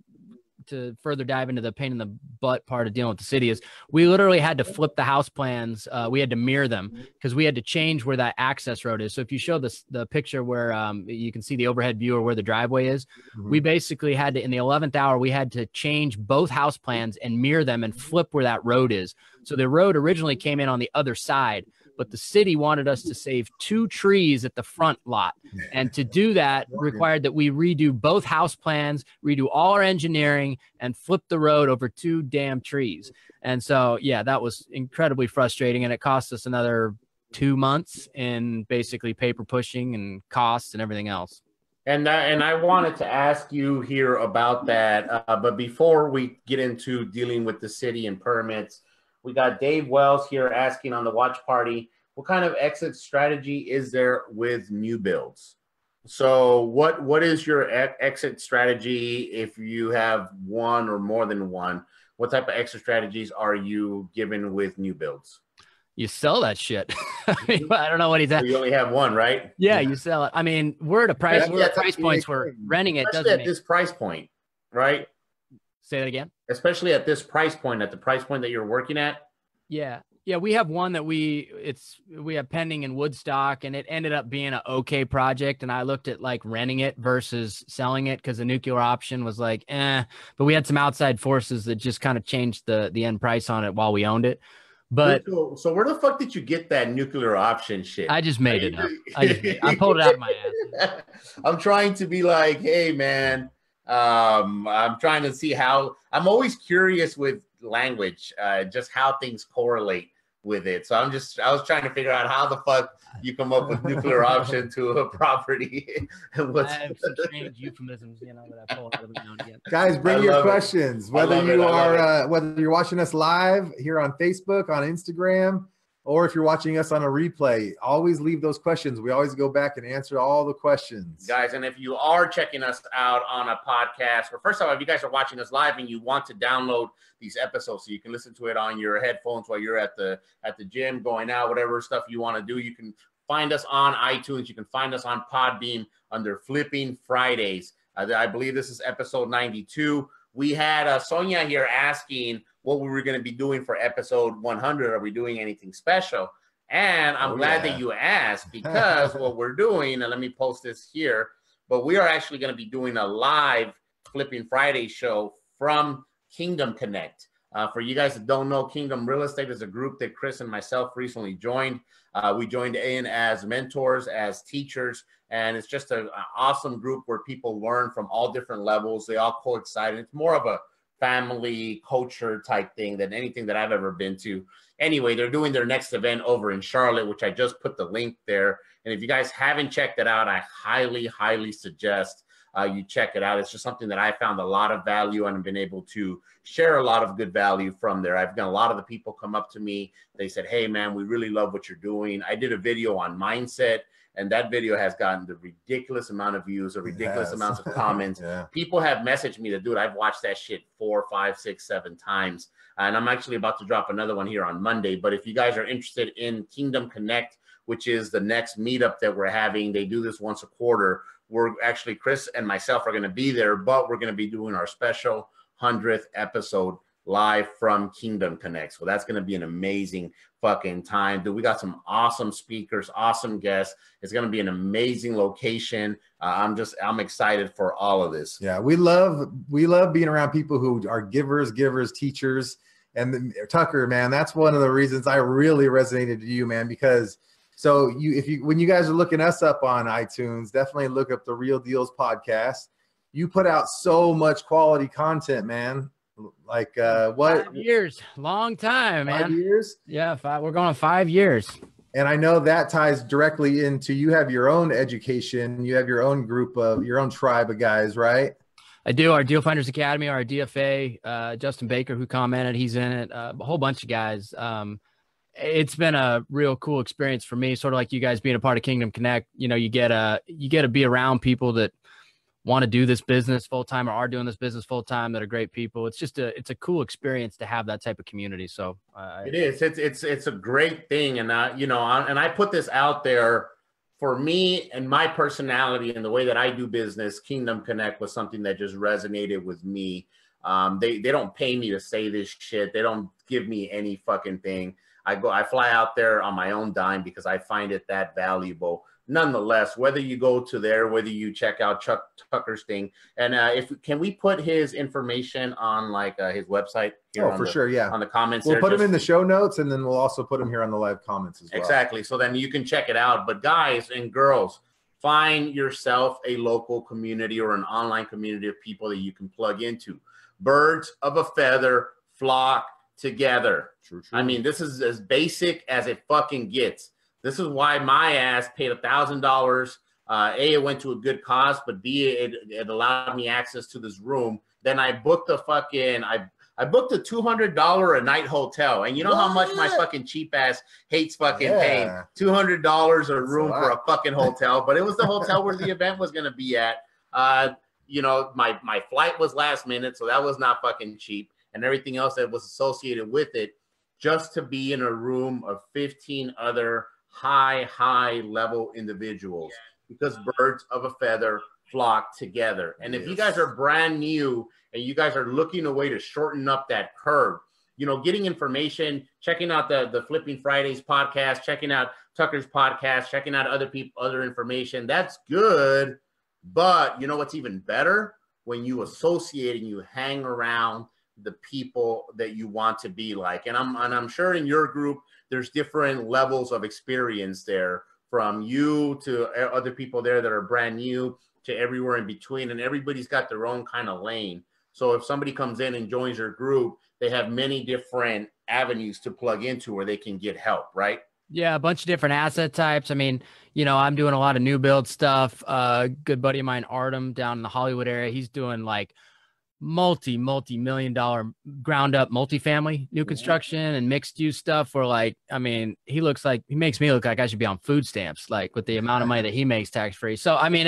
to further dive into the pain in the butt part of dealing with the city, is we literally had to flip the house plans. We had to mirror them because we had to change where that access road is. So if you show the picture where you can see the overhead view or where the driveway is, we basically had to, in the 11th hour, we had to change both house plans and mirror them and flip where that road is. So the road originally came in on the other side, but the city wanted us to save 2 trees at the front lot. And to do that required that we redo both house plans, redo all our engineering, and flip the road over 2 damn trees. And so, yeah, that was incredibly frustrating. And it cost us another 2 months in basically paper pushing and costs and everything else. And I wanted to ask you here about that. But before we get into dealing with the city and permits, we got Dave Wells here asking on the watch party, what kind of exit strategy is there with new builds? So what is your exit strategy if you have one or more than one? What type of exit strategies are you given with new builds? You sell that shit. I mean, I don't know what he's at. So you only have one, right? Yeah, you sell it. I mean, we're at a price. We're at price points where renting it doesn't. Especially at this price point, right? Say that again. Especially at this price point, at the price point that you're working at. Yeah. We have one that we have pending in Woodstock, and it ended up being an okay project. And I looked at like renting it versus selling it because the nuclear option was like, but we had some outside forces that just kind of changed the end price on it while we owned it. But so where the fuck did you get that nuclear option shit? I just made it up. I pulled it out of my ass. I'm trying to be like, hey man, I'm trying to see how. I'm always curious with language, just how things correlate with it. So I was trying to figure out how the fuck you come up with nuclear option to a property. And I have some strange euphemisms, that I pull out every now and again. Guys, bring your questions. Whether you're watching us live here on Facebook, on Instagram, or if you're watching us on a replay, always leave those questions. We always go back and answer all the questions. Guys, and if you are checking us out on a podcast, or first of all, if you guys are watching us live and you want to download these episodes so you can listen to it on your headphones while you're at the gym, going out, whatever stuff you want to do, you can find us on iTunes. You can find us on Podbeam under Flipping Fridays. I believe this is episode 92. We had Sonia here asking what we were going to be doing for episode 100. Are we doing anything special? And I'm glad that you asked, because what we're doing, and let me post this here, but we are actually going to be doing a live Flipping Friday show from Kingdom Connect. For you guys that don't know, Kingdom Real Estate is a group that Chris and myself recently joined. We joined in as mentors, as teachers, and it's just an awesome group where people learn from all different levels. They all coincide. It's more of a family culture type thing than anything that I've ever been to. Anyway, they're doing their next event over in Charlotte, which I just put the link there. And if you guys haven't checked it out, I highly, highly suggest you check it out. It's just something that I found a lot of value and have been able to share a lot of good value from there. I've got a lot of the people come up to me. They said, hey, man, we really love what you're doing. I did a video on mindset, and that video has gotten the ridiculous amount of views, or ridiculous amounts of comments. People have messaged me that, dude, I've watched that shit 4, 5, 6, 7 times. And I'm actually about to drop another one here on Monday. But if you guys are interested in Kingdom Connect, which is the next meetup that we're having, they do this once a quarter. We're actually, Chris and myself are going to be there, but we're going to be doing our special 100th episode live from Kingdom Connect. So that's going to be an amazing fucking time. Dude, we got some awesome speakers, awesome guests. It's going to be an amazing location. I'm excited for all of this. Yeah, we love being around people who are givers, teachers. And Tucker, man, that's one of the reasons I really resonated to you, man, because when you guys are looking us up on iTunes, definitely look up the Real Dealz Podcast. You put out so much quality content, man. Like 5 years, long time, man. 5 years? Yeah, we're going on 5 years. And I know that ties directly into, you have your own education, you have your own group of your own tribe of guys, right? I do. Our Deal Finders Academy, our DFA, Justin Baker, who commented, he's in it. A whole bunch of guys. It's been a real cool experience for me, sort of like you guys being a part of Kingdom Connect. You get to be around people that want to do this business full time, or are doing this business full time, that are great people. It's just it's a cool experience to have that type of community. So it is. It's a great thing, and and I put this out there for me and my personality and the way that I do business. Kingdom Connect was something that just resonated with me. They don't pay me to say this shit. They don't give me any fucking thing. I fly out there on my own dime because I find it that valuable. nonetheless, whether you go to there, whether you check out Tucker's thing, and can we put his information on like his website? Here for sure, yeah. On the comments, we'll put him in the show notes, and then we'll also put him here on the live comments as well. Exactly. So then you can check it out. But guys and girls, find yourself a local community or an online community of people that you can plug into. Birds of a feather flock together. True. I mean, this is as basic as it fucking gets. This is why my ass paid $1,000. A, it went to a good cause, but B, it allowed me access to this room. Then I booked a fucking, I booked a $200 a night hotel. And you know how much my fucking cheap ass hates fucking paying $200 a room for a fucking hotel. But it was the hotel where the event was going to be at. You know, my flight was last minute, so that was not fucking cheap. And everything else that was associated with it, just to be in a room of 15 other high level individuals, because birds of a feather flock together. And if you guys are brand new and you guys are looking a way to shorten up that curve, you know, getting information, checking out the Flipping Fridays podcast, checking out Tucker's podcast, checking out other information, that's good. But you know what's even better? When you associate and you hang around the people that you want to be like. And I'm sure in your group there's different levels of experience there, from you to other people there that are brand new to everywhere in between, and everybody's got their own kind of lane. So if somebody comes in and joins your group, they have many different avenues to plug into where they can get help, right? Yeah, a bunch of different asset types. I mean, you know, I'm doing a lot of new build stuff. Good buddy of mine, Artem, down in the Hollywood area, he's doing like multi-million-dollar ground up multifamily new construction and mixed use stuff, where like, I mean, he makes me look like I should be on food stamps, like with the amount of money that he makes tax free. So I mean,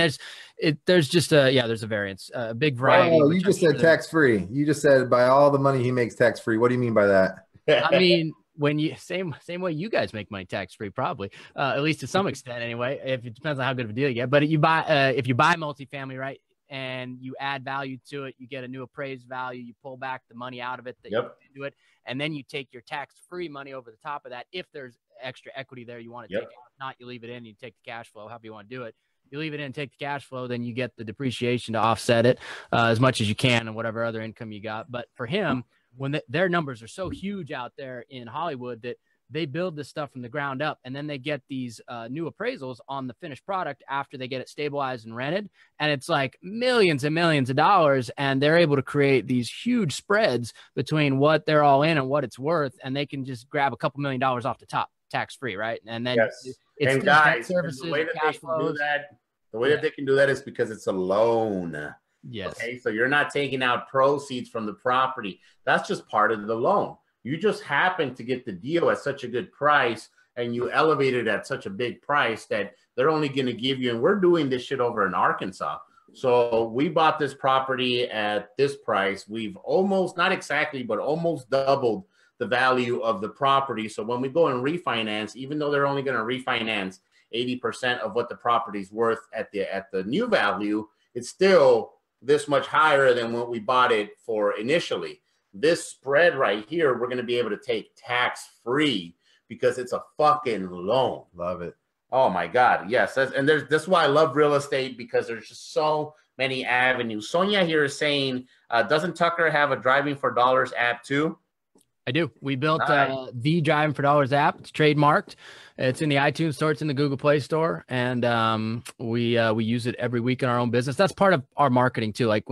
there's just there's a variance, a big variety. Oh, you just said tax free. You just said by all the money he makes tax free. What do you mean by that? I mean, when you same way you guys make money tax free, probably, at least to some extent anyway. If it depends on how good of a deal you get. But if you buy multifamily, right, and you add value to it, you get a new appraised value, you pull back the money out of it that you put into it, and then you take your tax-free money over the top of that. If there's extra equity there, you want to take it. If not, you leave it in, you take the cash flow, however you want to do it. You leave it in, take the cash flow, then you get the depreciation to offset it as much as you can and whatever other income you got. But for him, when their numbers are so huge out there in Hollywood that they build this stuff from the ground up, and then they get these new appraisals on the finished product after they get it stabilized and rented. And it's like millions and millions of dollars. And they're able to create these huge spreads between what they're all in and what it's worth. And they can just grab a couple $1 million off the top, tax free. Right. And then it's and guys, services, the way that they can do that, that they can do that is because it's a loan. Yes. Okay. So you're not taking out proceeds from the property. That's just part of the loan. You just happen to get the deal at such a good price, and you elevate it at such a big price that they're only going to give you, and we're doing this shit over in Arkansas. So we bought this property at this price. We've almost, not exactly, but almost doubled the value of the property. So when we go and refinance, even though they're only going to refinance 80% of what the property's worth at the new value, it's still this much higher than what we bought it for initially. This spread right here, we're going to be able to take tax-free because it's a fucking loan. Love it. Oh, my God. Yes. That's why I love real estate, because there's just so many avenues. Sonia here is saying, doesn't Tucker have a Driving for Dollars app too? I do. We built the Driving for Dollars app. It's trademarked. It's in the iTunes store. It's in the Google Play Store, and we use it every week in our own business. That's part of our marketing too. Like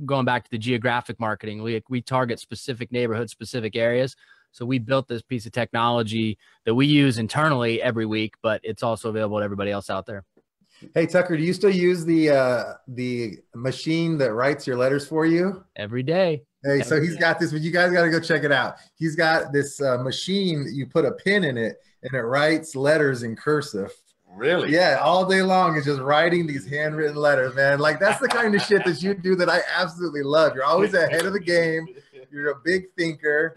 going back to the geographic marketing, we target specific neighborhoods, specific areas. So we built this piece of technology that we use internally every week, but it's also available to everybody else out there. Hey Tucker, do you still use the machine that writes your letters for you? Every day. Hey, so he's got this, but you guys got to go check it out. He's got this machine that you put a pin in it, and it writes letters in cursive. Really? Yeah, all day long it's just writing these handwritten letters, man. Like, that's the kind of shit that you do that I absolutely love. You're always ahead of the game. You're a big thinker.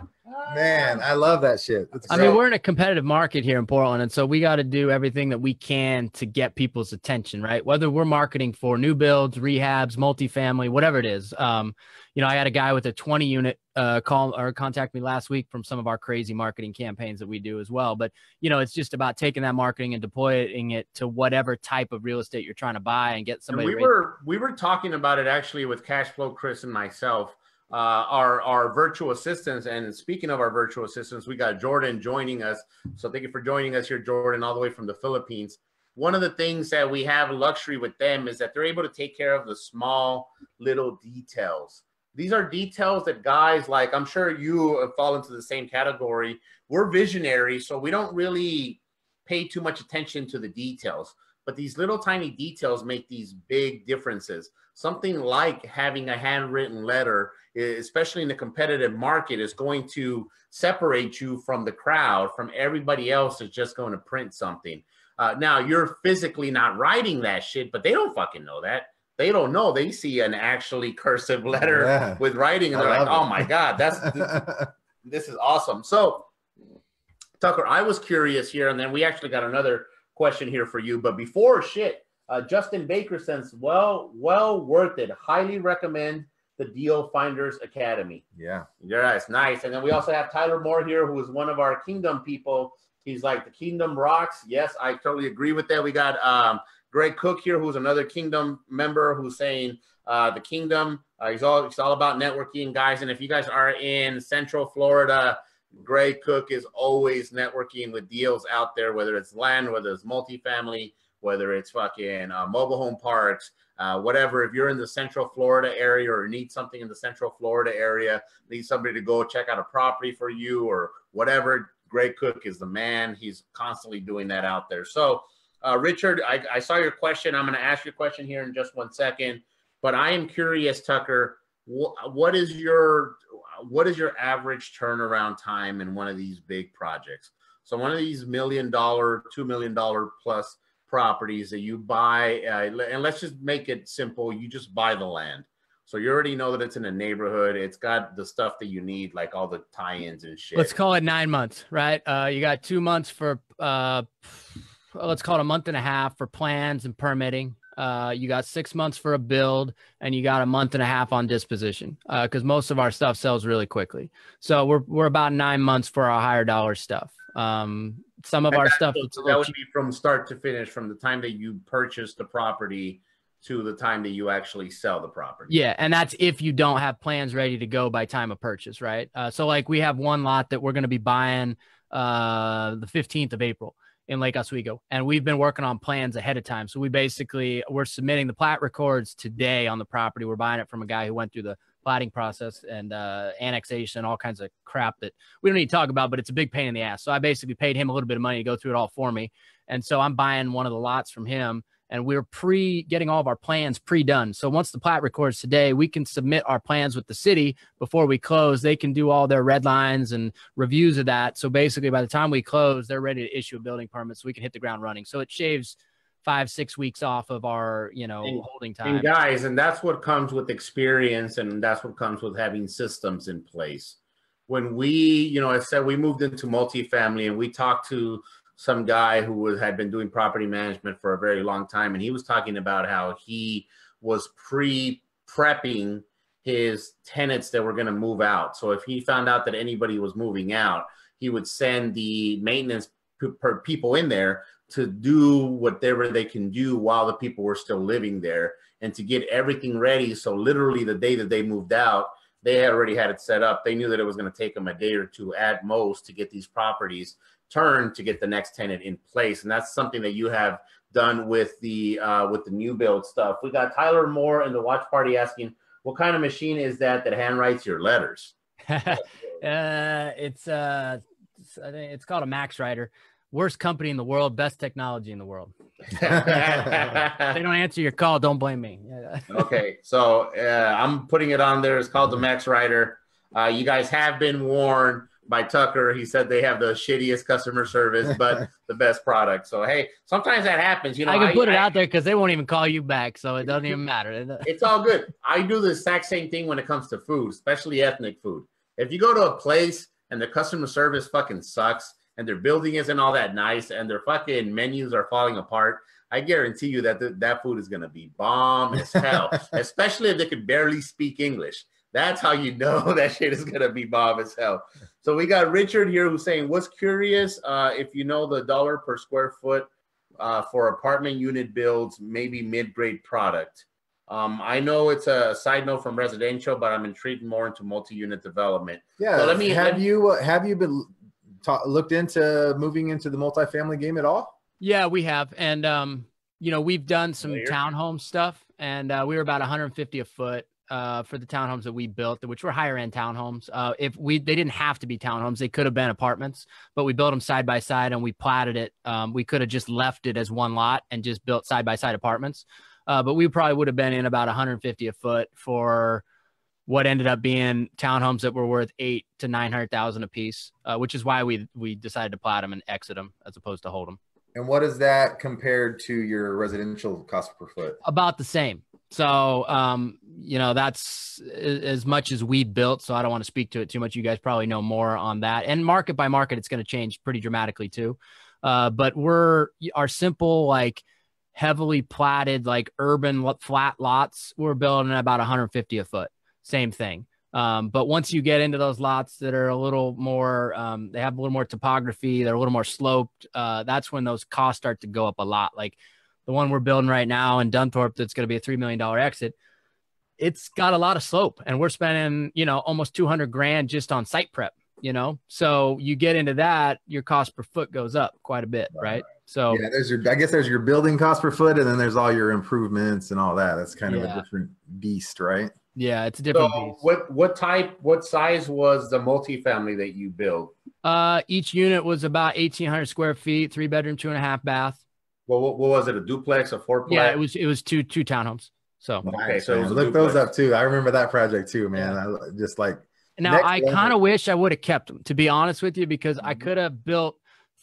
Man, I love that shit. I mean, we're in a competitive market here in Portland, and so we got to do everything that we can to get people's attention, right? Whether we're marketing for new builds, rehabs, multifamily, whatever it is. You know, I had a guy with a 20 unit contact me last week from some of our crazy marketing campaigns that we do as well. But, you know, it's just about taking that marketing and deploying it to whatever type of real estate you're trying to buy and get somebody. And we were talking about it actually with Cashflow Chris and myself. Our virtual assistants, and speaking of our virtual assistants, we got Jordan joining us. So thank you for joining us here, Jordan, all the way from the Philippines. One of the things that we have luxury with them is that they're able to take care of the small little details. These are details that guys like, I'm sure you fall into the same category. We're visionary, so we don't really pay too much attention to the details. But these little tiny details make these big differences. Something like having a handwritten letter, especially in the competitive market, is going to separate you from the crowd, from everybody else that's just going to print something. Now, you're physically not writing that shit, but they don't fucking know that. They don't know. They see an actually cursive letter with writing, and they're like, oh, my God, this is awesome. So, Tucker, I was curious here, and then we actually got another question here for you. But before Justin Baker says, well worth it. Highly recommend the Deal Finders Academy. Yeah. Yes, nice. And then we also have Tyler Moore here, who is one of our Kingdom people. He's like, the Kingdom rocks. Yes, I totally agree with that. We got Greg Cook here, who's another Kingdom member, who's saying the Kingdom, it's all about networking, guys. And if you guys are in Central Florida, Greg Cook is always networking with deals out there, whether it's land, whether it's multifamily, whether it's fucking mobile home parks, whatever. If you're in the Central Florida area or need something in the Central Florida area, need somebody to go check out a property for you or whatever, Greg Cook is the man. He's constantly doing that out there. So, Richard, I saw your question. I'm going to ask your question here in just 1 second, but I am curious, Tucker, what is your average turnaround time in one of these big projects? So one of these $1 million, $2 million plus properties that you buy, and let's just make it simple. You just buy the land. So you already know that it's in a neighborhood. It's got the stuff that you need, like all the tie-ins and shit. Let's call it 9 months, right? You got 2 months for, let's call it a month and a half for plans and permitting. You got 6 months for a build, and you got a month and a half on disposition, because most of our stuff sells really quickly. So we're about 9 months for our higher dollar stuff. Some of our stuff, so that would be from start to finish, from the time that you purchase the property to the time that you actually sell the property. Yeah, and that's if you don't have plans ready to go by time of purchase, right? So like we have one lot that we're going to be buying the 15th of April in Lake Oswego, and we've been working on plans ahead of time. So we're submitting the plat records today on the property. We're buying it from a guy who went through the platting process and annexation, all kinds of crap that we don't need to talk about, but it's a big pain in the ass. So I basically paid him a little bit of money to go through it all for me. And so I'm buying one of the lots from him, and we're getting all of our plans pre-done. So once the plat records today, we can submit our plans with the city before we close. They can do all their red lines and reviews of that. So basically by the time we close, they're ready to issue a building permit so we can hit the ground running. So it shaves 5-6 weeks off of our, holding time. And guys, and that's what comes with experience, and that's what comes with having systems in place. When we, I said we moved into multifamily, and we talked to some guy who had been doing property management for a very long time, and he was talking about how he was prepping his tenants that were going to move out. So if he found out that anybody was moving out, he would send the maintenance people in there to do whatever they can do while the people were still living there, and to get everything ready. So literally the day that they moved out, they had already had it set up. They knew that it was going to take them a day or two at most to get these properties turned, to get the next tenant in place. And that's something that you have done with the new build stuff. We got Tyler Moore in the watch party asking, what kind of machine is that handwrites your letters? It's called a Max Writer. Worst company in the world, best technology in the world. If they don't answer your call, don't blame me. Okay, so I'm putting it on there. It's called the Max Writer. You guys have been warned by Tucker. He said they have the shittiest customer service, but the best product. So, hey, sometimes that happens. I can put it out there because they won't even call you back, so it doesn't even matter. It's all good. I do the exact same thing when it comes to food, especially ethnic food. If you go to a place and the customer service fucking sucks and their building isn't all that nice and their fucking menus are falling apart, I guarantee you that that food is going to be bomb as hell, especially if they could barely speak English. That's how you know that shit is going to be bomb as hell. So we got Richard here who's saying, was curious if you know the dollar per square foot for apartment unit builds, maybe mid-grade product. I know it's a side note from residential, but I'm intrigued more into multi-unit development. Yeah. So have you been looked into moving into the multifamily game at all? Yeah, we have. And, you know, we've done some townhome stuff, and we were about 150 a foot for the townhomes that we built, which were higher end townhomes. They didn't have to be townhomes. They could have been apartments, but we built them side by side and we platted it. We could have just left it as one lot and just built side by side apartments. But we probably would have been in about 150 a foot for what ended up being townhomes that were worth $800,000 to $900,000 a piece, which is why we decided to plat them and exit them as opposed to hold them. And what is that compared to your residential cost per foot? About the same. So, you know, that's as much as we built. So I don't want to speak to it too much. You guys probably know more on that. And market by market, it's going to change pretty dramatically too. But our simple, like heavily platted, like urban flat lots, we're building at about 150 a foot. Same thing. But once you get into those lots that are a little more, they have a little more topography, they're a little more sloped. That's when those costs start to go up a lot. Like the one we're building right now in Dunthorpe, that's going to be a $3 million exit. It's got a lot of slope, and we're spending, you know, almost 200 grand just on site prep, you know? So you get into that, your cost per foot goes up quite a bit. Right. So yeah, I guess there's your building cost per foot, and then there's all your improvements and all that. That's kind of a different beast, right? Yeah, it's a different beast. What size was the multifamily that you built? Each unit was about 1,800 square feet, 3-bedroom, 2.5 bath. Well, what was it? A duplex, a fourplex? Yeah, it was two townhomes. So okay, so look those up too. I remember that project too, man. Yeah. I just like now. I kind of wish I would have kept them, to be honest with you, because I could have built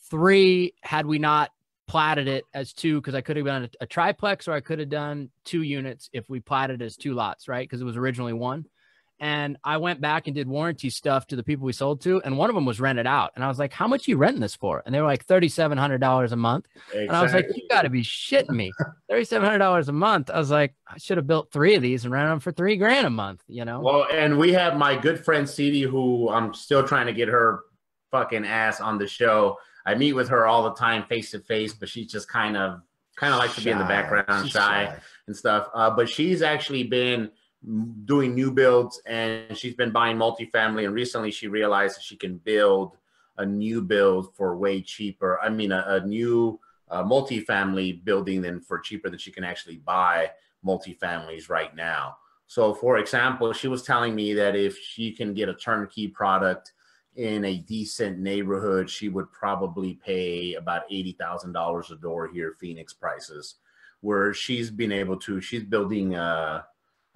3 had we not platted it as 2, because I could have done a triplex, or I could have done 2 units if we platted it as 2 lots, right? Because it was originally 1. And I went back and did warranty stuff to the people we sold to, and one of them was rented out. And I was like, how much are you renting this for? And they were like $3,700 a month. Exactly. And I was like, you got to be shitting me. $3,700 a month. I was like, I should have built 3 of these and rented them for $3,000 a month, you know? Well, and we have my good friend Cede, who I'm still trying to get her fucking ass on the show. I meet with her all the time face to face, but she's just kind of likes to be in the background, shy and stuff. But she's actually been doing new builds, and she's been buying multifamily. And recently she realized that she can build a new build for way cheaper. I mean, a new multifamily building for cheaper than she can actually buy multifamilies right now. So for example, she was telling me that if she can get a turnkey product in a decent neighborhood, she would probably pay about $80,000 a door here, Phoenix prices, where she's building a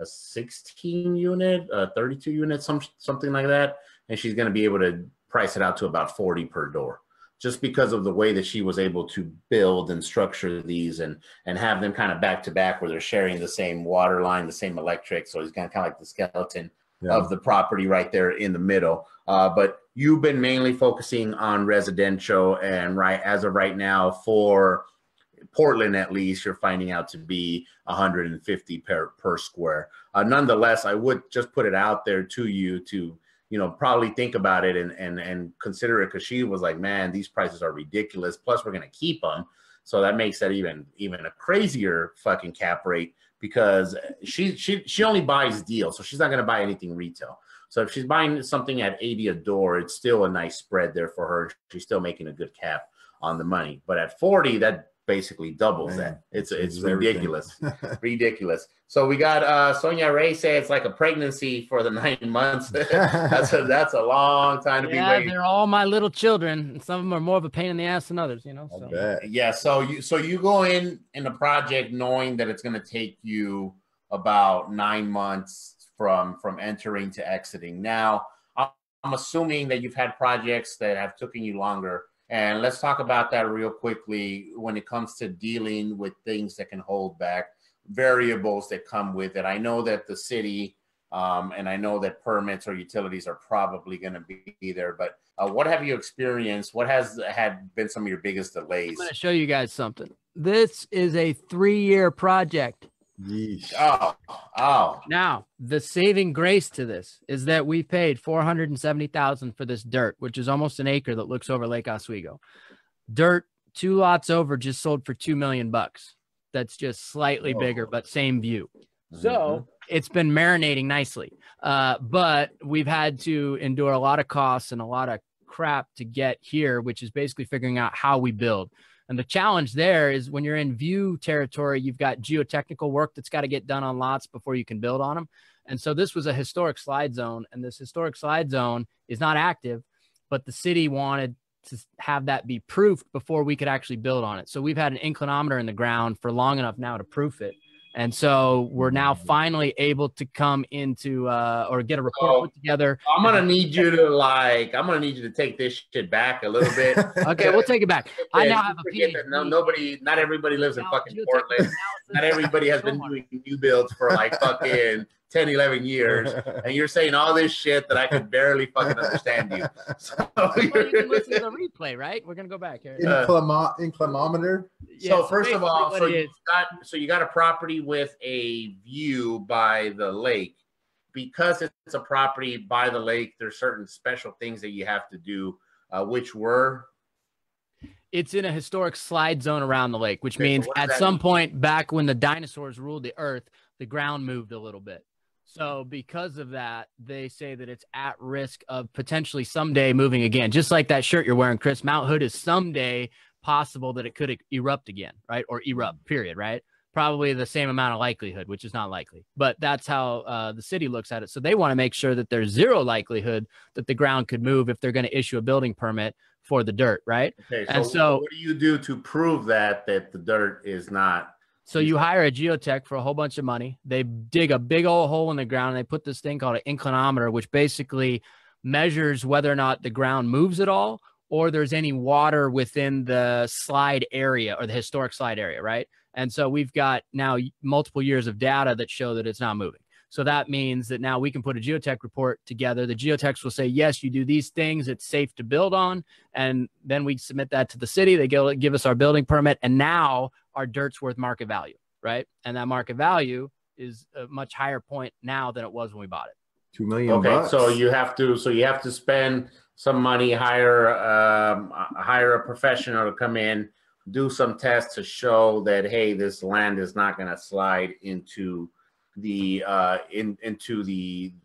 16 unit, a 32 unit, something like that. And she's going to be able to price it out to about 40 per door, just because of the way that she was able to build and structure these and have them kind of back to back, where they're sharing the same water line, the same electric. So it's kind of like the skeleton of the property right there in the middle. But you've been mainly focusing on residential, and as of right now for Portland, at least, you're finding out to be 150 per square. Nonetheless, I would just put it out there to you to, you know, probably think about it and consider it, because she was like, man, these prices are ridiculous. Plus, we're going to keep them. So that makes that even a crazier fucking cap rate, because she only buys deals. So she's not going to buy anything retail. So if she's buying something at 80 a door, it's still a nice spread there for her. She's still making a good cap on the money. But at 40, that basically doubles that. It's ridiculous. Ridiculous. So we got Sonia Ray say it's like a pregnancy for the 9 months. that's a long time to be waiting. They're all my little children, and some of them are more of a pain in the ass than others, you know. So. Yeah, so you go in the project knowing that it's going to take you about 9 months from entering to exiting. Now, I'm assuming that you've had projects that have taken you longer. And let's talk about that real quickly when it comes to dealing with things that can hold back, variables that come with it. I know that the city And I know that permits or utilities are probably going to be there, but what have you experienced? What has had been some of your biggest delays? I'm going to show you guys something. This is a 3-year project. Yeesh. Oh. Now, the saving grace to this is that we paid $470,000 for this dirt, which is almost an acre that looks over Lake Oswego. Dirt 2 lots over just sold for $2 million. That's just slightly bigger, but same view. So it's been marinating nicely. But we've had to endure a lot of costs and a lot of crap to get here, which is basically figuring out how we build. And the challenge there is when you're in view territory, you've got geotechnical work that's got to get done on lots before you can build on them. And so this was a historic slide zone, and this historic slide zone is not active, but the city wanted to have that be proofed before we could actually build on it. So we've had an inclinometer in the ground for long enough now to proof it. And so we're now finally able to come into or get a report put together. I'm gonna need you to take this shit back a little bit. Okay, we'll take it back. I now have a PhD. Not everybody lives in fucking Portland. Not everybody has been doing new builds for like fucking 10, 11 years. And you're saying all this shit that I could barely fucking understand you. So you can listen to the replay, right? We're gonna go back here. Inclinometer. So first of all, you got a property with a view by the lake. Because it's a property by the lake, there's certain special things that you have to do, which were? It's in a historic slide zone around the lake, which means at some point back when the dinosaurs ruled the earth, the ground moved a little bit. So because of that, they say that it's at risk of potentially someday moving again. Just like that shirt you're wearing, Chris, Mount Hood is someday possible that it could erupt again, right? Or erupt, period, right? Probably the same amount of likelihood, which is not likely. But that's how the city looks at it. So they want to make sure that there's zero likelihood that the ground could move if they're going to issue a building permit for the dirt, right? Okay, and so what do you do to prove that the dirt is not? So you hire a geotech for a whole bunch of money. They dig a big old hole in the ground, and they put this thing called an inclinometer, which basically measures whether or not the ground moves at all or there's any water within the slide area or the historic slide area, right? And so we've got now multiple years of data that show that it's not moving. So that means that now we can put a geotech report together. The geotechs will say, yes, you do these things. It's safe to build on. And then we submit that to the city. They give us our building permit. And now our dirt's worth market value, right? And that market value is a much higher point now than it was when we bought it. $2 million. Bucks. So you have to spend some money, hire a professional to come in, do some tests to show that, hey, this land is not going to slide into the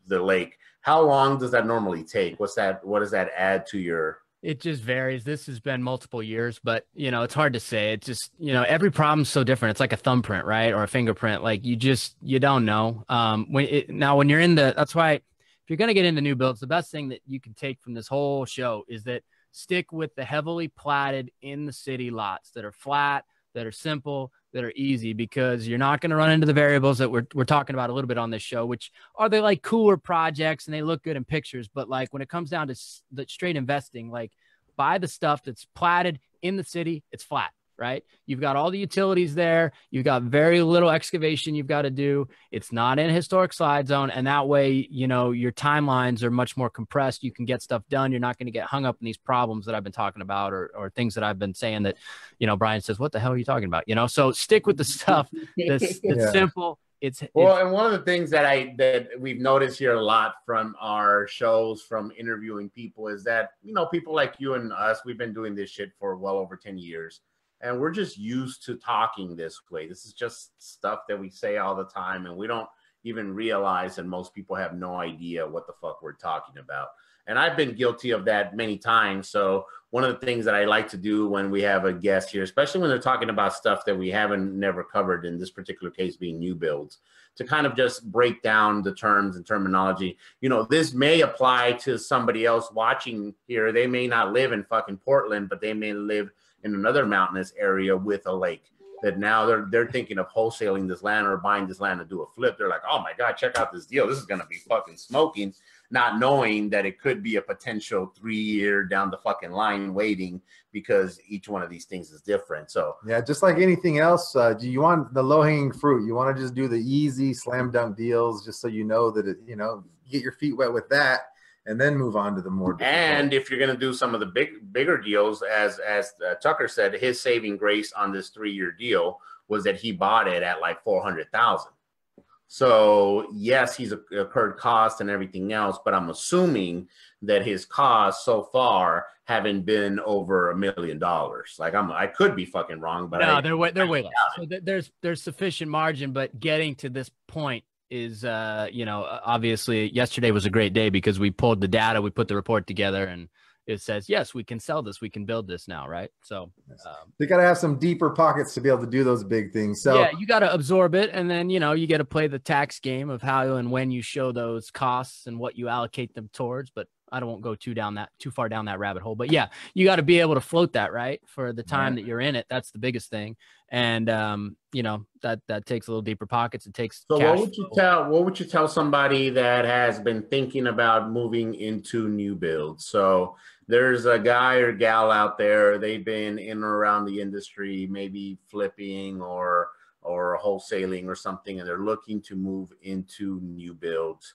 lake. How long does that normally take? What does that add to your? It just varies. This has been multiple years, but it's hard to say. It just, every problem's so different. It's like a thumbprint, right? Or a fingerprint. Like you don't know. When you're in that's why if you're going to get into new builds, the best thing that you can take from this whole show is that stick with the heavily platted in the city lots that are flat, that are simple, that are easy, because you're not going to run into the variables that we're talking about a little bit on this show, which are they like cooler projects and they look good in pictures. But like when it comes down to the straight investing, like buy the stuff that's platted in the city, it's flat, right? You've got all the utilities there. You've got very little excavation you've got to do. It's not in a historic slide zone. And that way, your timelines are much more compressed. You can get stuff done. You're not going to get hung up in these problems that I've been talking about or things that I've been saying that, Brian says, what the hell are you talking about? So stick with the stuff that's simple. And one of the things that we've noticed here a lot from our shows, from interviewing people, is that, people like you and us, we've been doing this shit for well over 10 years. And we're just used to talking this way. This is just stuff that we say all the time, and we don't even realize that most people have no idea what the fuck we're talking about. And I've been guilty of that many times. So one of the things that I like to do when we have a guest here, especially when they're talking about stuff that we haven't never covered, in this particular case being new builds, to kind of just break down the terms and terminology. This may apply to somebody else watching here. They may not live in fucking Portland, but they may live in another mountainous area with a lake, that now they're thinking of wholesaling this land or buying this land to do a flip. They're like, oh my God, check out this deal. This is going to be fucking smoking. not knowing that it could be a potential 3-year down the fucking line waiting, because each one of these things is different. So yeah, just like anything else, do you want the low-hanging fruit? You want to just do the easy slam dunk deals, just so you know that it, get your feet wet with that, and then move on to the more difficult. And if you're going to do some of the bigger deals, as Tucker said, his saving grace on this 3-year deal was that he bought it at like $400,000. So yes, he's incurred cost and everything else, but I'm assuming that his costs so far haven't been over $1 million. Like I could be fucking wrong, but no, they're way less. So there's sufficient margin, but getting to this point is, obviously yesterday was a great day because we pulled the data, we put the report together, and it says, yes, we can sell this, we can build this now, right? So you got to have some deeper pockets to be able to do those big things. So yeah, you got to absorb it, and then you got to play the tax game of how and when you show those costs and what you allocate them towards. But I won't go too far down that rabbit hole. But yeah, you got to be able to float that, right, for the time that you're in it. That's the biggest thing. And that takes a little deeper pockets. It takes. So what would you tell somebody that has been thinking about moving into new builds? So there's a guy or gal out there, they've been in or around the industry, maybe flipping or wholesaling or something, and they're looking to move into new builds.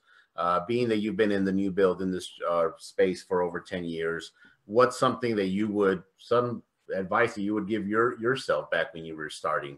Being that you've been in the new build in this space for over 10 years, what's something that some advice that you would give yourself back when you were starting?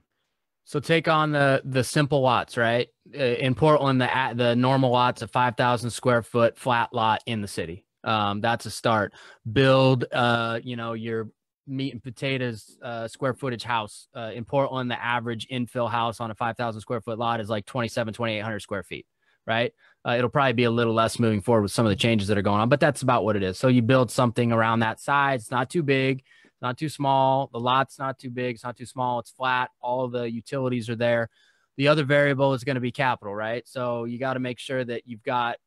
So take on the simple lots, right? In Portland, the normal lot's a 5,000 square foot flat lot in the city. That's a start. Build, your meat and potatoes square footage house. In Portland, the average infill house on a 5,000 square foot lot is like 2,800 square feet, right? It'll probably be a little less moving forward with some of the changes that are going on, but that's about what it is. So you build something around that size. It's not too big, not too small. The lot's not too big. It's not too small. It's flat. All of the utilities are there. The other variable is going to be capital, right? So you got to make sure that you've got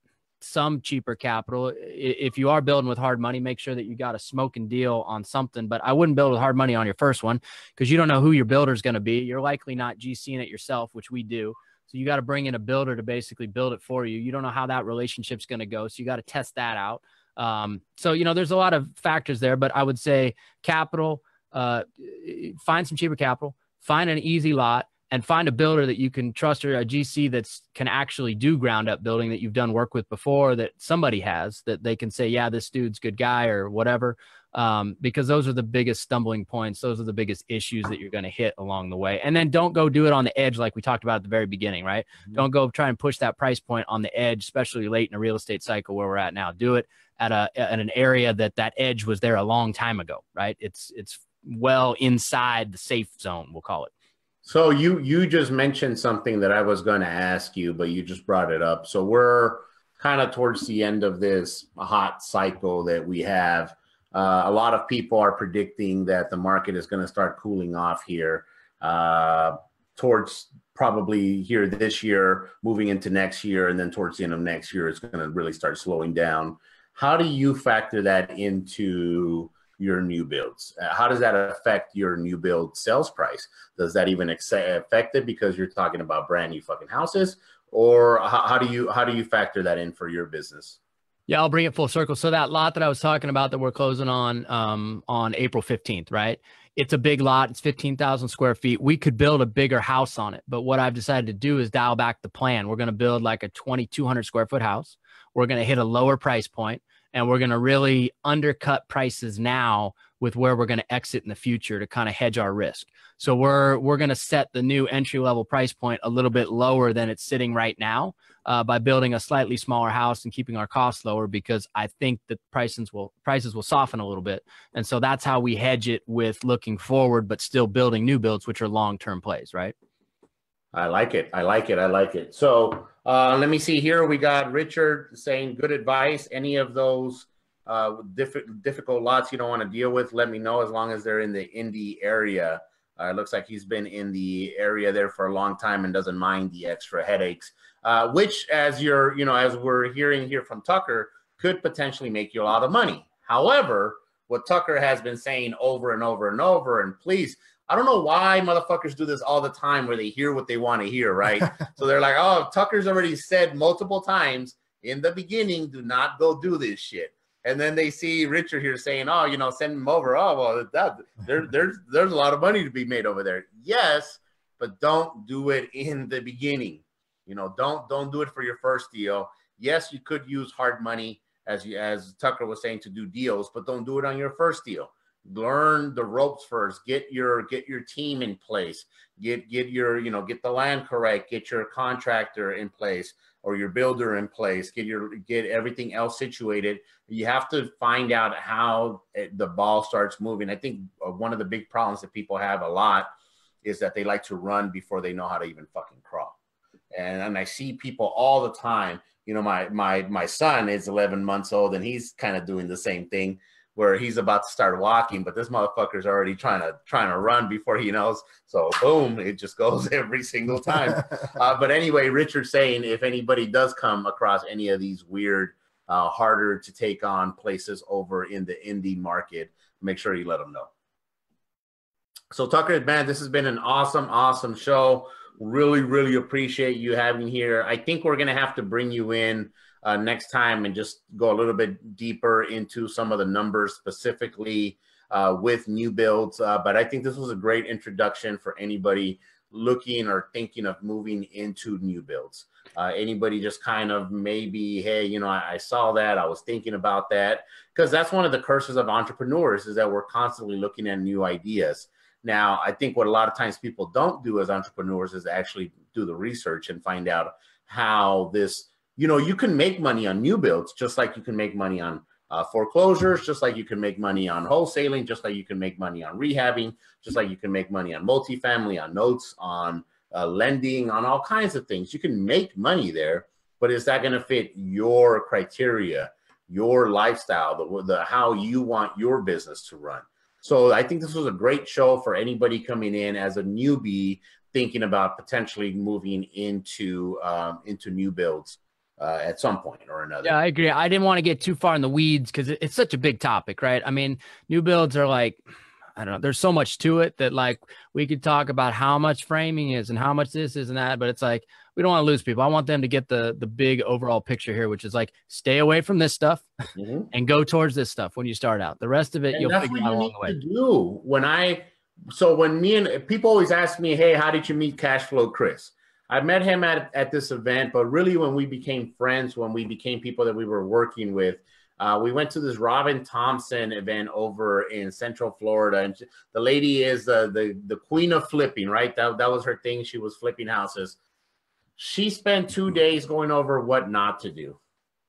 some cheaper capital. If you are building with hard money, make sure that you got a smoking deal on something, but I wouldn't build with hard money on your first one because you don't know who your builder is going to be. You're likely not GCing it yourself, which we do. So you got to bring in a builder to basically build it for you. You don't know how that relationship's going to go. So you got to test that out. So, there's a lot of factors there, but I would say capital, find some cheaper capital, find an easy lot, and find a builder that you can trust, or a GC that's can actually do ground up building that you've done work with before, that somebody has, that they can say, yeah, this dude's a good guy or whatever. Because those are the biggest stumbling points. Those are the biggest issues that you're going to hit along the way. And then don't go do it on the edge like we talked about at the very beginning, right? Mm-hmm. Don't go try and push that price point on the edge, especially late in a real estate cycle where we're at now. Do it at an area that edge was there a long time ago, right? It's well inside the safe zone, we'll call it. So you just mentioned something that I was going to ask you, but you just brought it up. So we're kind of towards the end of this hot cycle that we have. A lot of people are predicting that the market is going to start cooling off here towards probably here this year, moving into next year, and then towards the end of next year, it's going to really start slowing down. How do you factor that into your new builds? How does that affect your new build sales price? Does that even affect it because you're talking about brand new fucking houses? Or how do you factor that in for your business? Yeah, I'll bring it full circle. So that lot that I was talking about that we're closing on April 15th, right? It's a big lot. It's 15,000 square feet. We could build a bigger house on it. But what I've decided to do is dial back the plan. We're going to build like a 2,200 square foot house. We're going to hit a lower price point, and we're going to really undercut prices now with where we're going to exit in the future to kind of hedge our risk. So we're going to set the new entry level price point a little bit lower than it's sitting right now by building a slightly smaller house and keeping our costs lower, because I think that prices will soften a little bit. And so that's how we hedge it with looking forward, but still building new builds, which are long-term plays, right? I like it. So let me see here. We got Richard saying good advice. Any of those difficult lots you don't want to deal with, let me know, as long as they're in the Indy area. It looks like he's been in the area there for a long time and doesn't mind the extra headaches, which, as we're hearing here from Tucker, could potentially make you a lot of money. However, what Tucker has been saying over and over and over, and please, I don't know why motherfuckers do this all the time where they hear what they want to hear, right? So they're like, oh, Tucker's already said multiple times in the beginning, do not go do this shit. And then they see Richard here saying, oh, you know, send him over. Oh, well, there's a lot of money to be made over there. Yes, but don't do it in the beginning. You know, don't do it for your first deal. Yes, you could use hard money, as Tucker was saying, to do deals, but don't do it on your first deal. Learn the ropes first. Get your team in place. Get the land correct. Get your contractor in place or your builder in place. Get everything else situated. You have to find out how the ball starts moving. I think one of the big problems that people have a lot is that they like to run before they know how to even fucking crawl. And I see people all the time. You know, my son is 11 months old, and he's kind of doing the same thing, where he's about to start walking, but this motherfucker's already trying to run before he knows. So boom, it just goes every single time. But anyway, Richard's saying if anybody does come across any of these weird, harder to take on places over in the indie market, make sure you let them know. So Tucker, man, this has been an awesome show. Really, really appreciate you having here. I think we're going to have to bring you in next time and just go a little bit deeper into some of the numbers specifically with new builds. But I think this was a great introduction for anybody looking or thinking of moving into new builds. Anybody just kind of maybe, hey, you know, I saw that, I was thinking about that, because that's one of the curses of entrepreneurs, is that we're constantly looking at new ideas. Now, I think what a lot of times people don't do as entrepreneurs is actually do the research and find out how this, you know, you can make money on new builds, just like you can make money on foreclosures, just like you can make money on wholesaling, just like you can make money on rehabbing, just like you can make money on multifamily, on notes, on lending, on all kinds of things. You can make money there, but is that going to fit your criteria, your lifestyle, the how you want your business to run? So I think this was a great show for anybody coming in as a newbie thinking about potentially moving into new builds at some point or another. Yeah, I agree. I didn't want to get too far in the weeds because it's such a big topic, right? I mean, new builds are like, I don't know, there's so much to it that like we could talk about how much framing is and how much this is and that, but it's like, we don't want to lose people. I want them to get the big overall picture here, which is like, stay away from this stuff and go towards this stuff when you start out. The rest of it, you'll figure out along the way. When people always ask me, hey, how did you meet Cashflow Chris? I met him at this event, but really when we became friends, when we became people that we were working with, we went to this Robin Thompson event over in Central Florida, and the lady is the queen of flipping, right? That was her thing. She was flipping houses. She spent 2 days going over what not to do.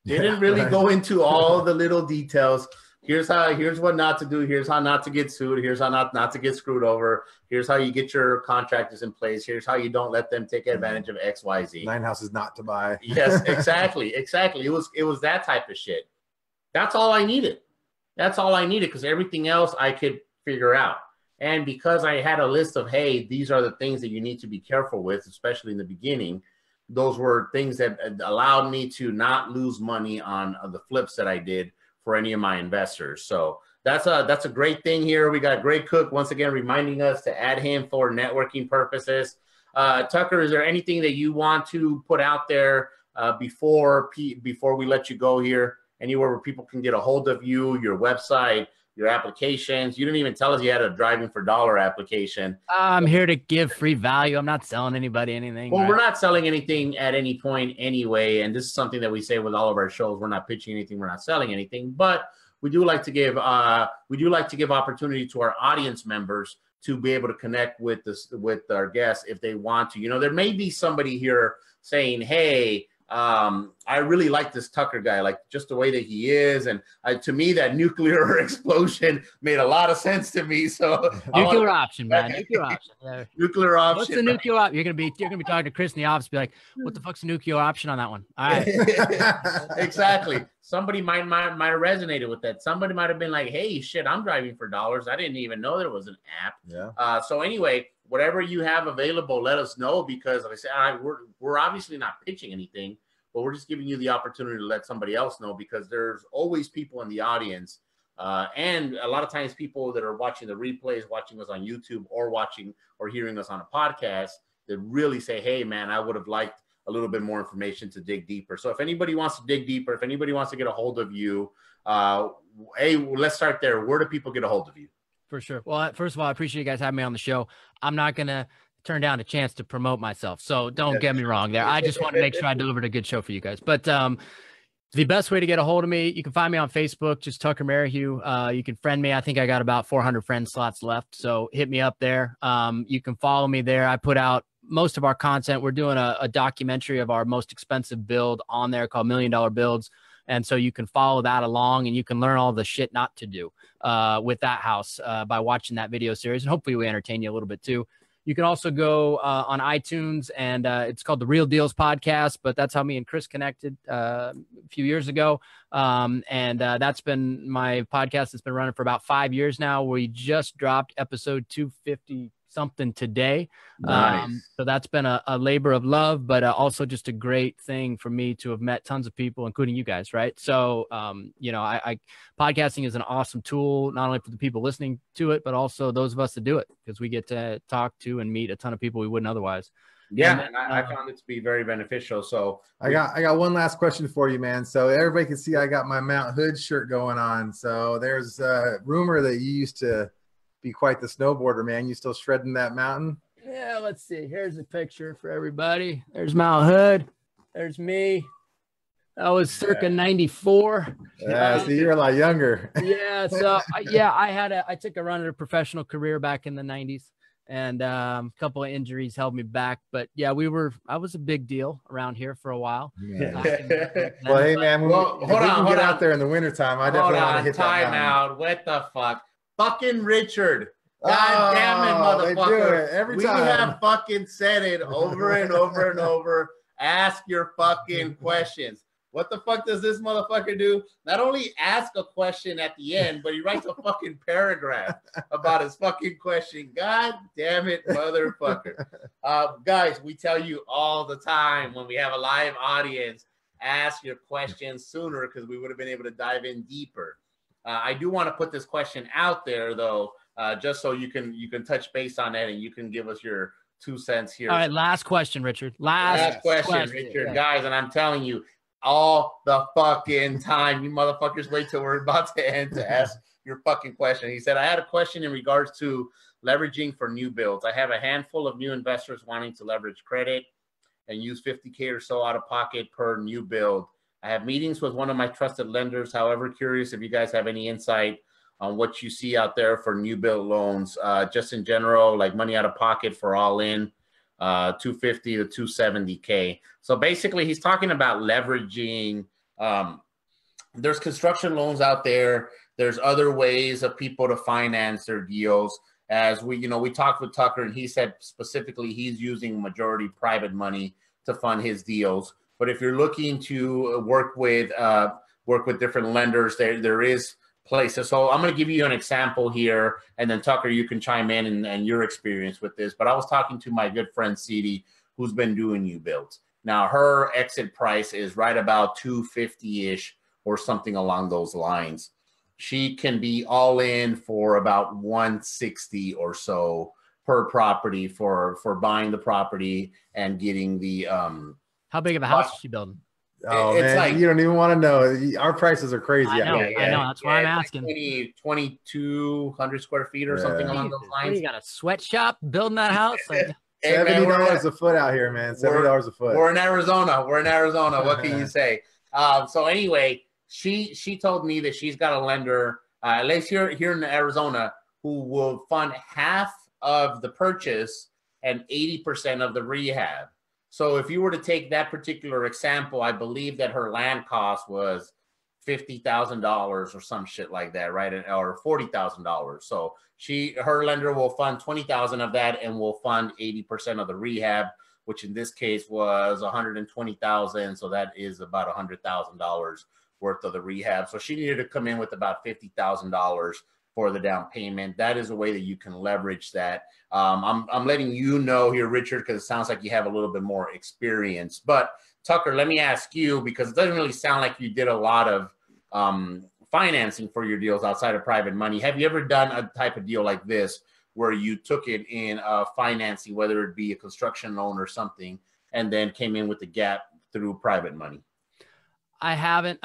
Didn't really go into all the little details. Here's what not to do. Here's how not to get sued. Here's how not to get screwed over. Here's how you get your contractors in place. Here's how you don't let them take advantage of X, Y, Z. 9 houses not to buy. Yes, exactly. It was that type of shit. That's all I needed. Because everything else I could figure out. And because I had a list of, hey, these are the things that you need to be careful with, especially in the beginning, those were things that allowed me to not lose money on the flips that I did for any of my investors. So that's a great thing here. We got Greg Cook once again reminding us to add him for networking purposes. Tucker, is there anything that you want to put out there before we let you go here? Anywhere where people can get a hold of you, your website, your applications? You didn't even tell us you had a driving for dollar application. I'm here to give free value. I'm not selling anybody anything. Well, right? We're not selling anything at any point anyway. And this is something that we say with all of our shows. We're not pitching anything. We're not selling anything, but we do like to give opportunity to our audience members to be able to connect with our guests if they want to. You know, there may be somebody here saying, hey, I really like this Tucker guy, like just the way that he is. And to me, that nuclear explosion made a lot of sense to me. So nuclear option, man. Nuclear option. Yeah. Nuclear option. What's the nuclear option? You're gonna be talking to Chris in the office, be like, what the fuck's the nuclear option on that one? All right. Exactly. Somebody might have resonated with that. Somebody might have been like, hey, shit, I'm driving for dollars. I didn't even know there was an app. Yeah. So anyway, whatever you have available, let us know, because like I said, we're obviously not pitching anything, but we're just giving you the opportunity to let somebody else know, because there's always people in the audience. And a lot of times people that are watching the replays, watching us on YouTube or watching or hearing us on a podcast that really say, hey man, I would have liked a little bit more information to dig deeper. So if anybody wants to dig deeper, if anybody wants to get a hold of you, let's start there. Where do people get a hold of you? For sure. Well, first of all, I appreciate you guys having me on the show. I'm not going to turn down a chance to promote myself, so don't get me wrong there. I just want to make sure I delivered a good show for you guys. But the best way to get a hold of me, you can find me on Facebook, just Tucker Merrihew. You can friend me. I think I got about 400 friend slots left, so hit me up there. You can follow me there. I put out most of our content. We're doing a documentary of our most expensive build on there called $1 Million Builds. And so you can follow that along, and you can learn all the shit not to do with that house by watching that video series. And hopefully we entertain you a little bit too. You can also go on iTunes, and it's called the Real Dealz Podcast, but that's how me and Chris connected a few years ago. That's been my podcast that's been running for about 5 years now. We just dropped episode 250 something today. Nice. So that's been a labor of love, but also just a great thing for me to have met tons of people, including you guys. Right. So, podcasting is an awesome tool, not only for the people listening to it, but also those of us that do it, because we get to talk to and meet a ton of people we wouldn't otherwise. Yeah. And I found it to be very beneficial. So I got one last question for you, man. So everybody can see I got my Mount Hood shirt going on. So there's a rumor that you used to be quite the snowboarder, man. You still shredding that mountain? Yeah, let's see. Here's a picture for everybody. There's Mount Hood. There's me. That was circa 94. Yeah, so you're a lot younger. Yeah. So I took a run at a professional career back in the 90s, and a couple of injuries held me back. But yeah, I was a big deal around here for a while. Yeah. Well, hey man, hold on, get out there in the wintertime. I definitely want to hit that out. What the fuck? Fucking Richard. God damn it, motherfucker. They do it every time. We have fucking said it over and over and over. Ask your fucking questions. What the fuck does this motherfucker do? Not only ask a question at the end, but he writes a fucking paragraph about his fucking question. God damn it, motherfucker. Guys, we tell you all the time when we have a live audience, ask your questions sooner, because we would have been able to dive in deeper. I do want to put this question out there, though, just so you can touch base on that and you can give us your 2 cents here. All right, last question, Richard. Last question, Richard. Yeah. Guys, and I'm telling you, all the fucking time, you motherfuckers wait till we're about to end to ask your fucking question. He said, I had a question in regards to leveraging for new builds. I have a handful of new investors wanting to leverage credit and use $50K or so out of pocket per new build. I have meetings with one of my trusted lenders. However, curious if you guys have any insight on what you see out there for new build loans, just in general, like money out of pocket for all in, 250 to 270K. So basically, he's talking about leveraging. There's construction loans out there. There's other ways of people to finance their deals. As we talked with Tucker, and he said specifically he's using majority private money to fund his deals. But if you're looking to work with different lenders, there is places. So I'm going to give you an example here, and then Tucker, you can chime in and your experience with this. But I was talking to my good friend Cede, who's been doing new builds. Now her exit price is right about 250-ish or something along those lines. She can be all in for about 160 or so per property for buying the property and getting the How big of a house is she building? Oh, it's man, like, you don't even want to know. Our prices are crazy. I know. That's why I'm asking. Like 2,200 square feet or something along those lines. You got a sweatshop building that house? Like, $70 a foot out here, man. $70 a foot. We're in Arizona. What can you say? So anyway, she told me that she's got a lender, at least here in Arizona, who will fund half of the purchase and 80% of the rehab. So if you were to take that particular example, I believe that her land cost was $50,000 or some shit like that, right? Or $40,000. So her lender will fund 20,000 of that and will fund 80% of the rehab, which in this case was 120,000. So that is about $100,000 worth of the rehab. So she needed to come in with about $50,000 for the down payment. That is a way that you can leverage that. I'm letting you know here, Richard, because it sounds like you have a little bit more experience. But Tucker, let me ask you, because it doesn't really sound like you did a lot of financing for your deals outside of private money. Have you ever done a type of deal like this where you took it in financing, whether it be a construction loan or something, and then came in with the gap through private money? I haven't.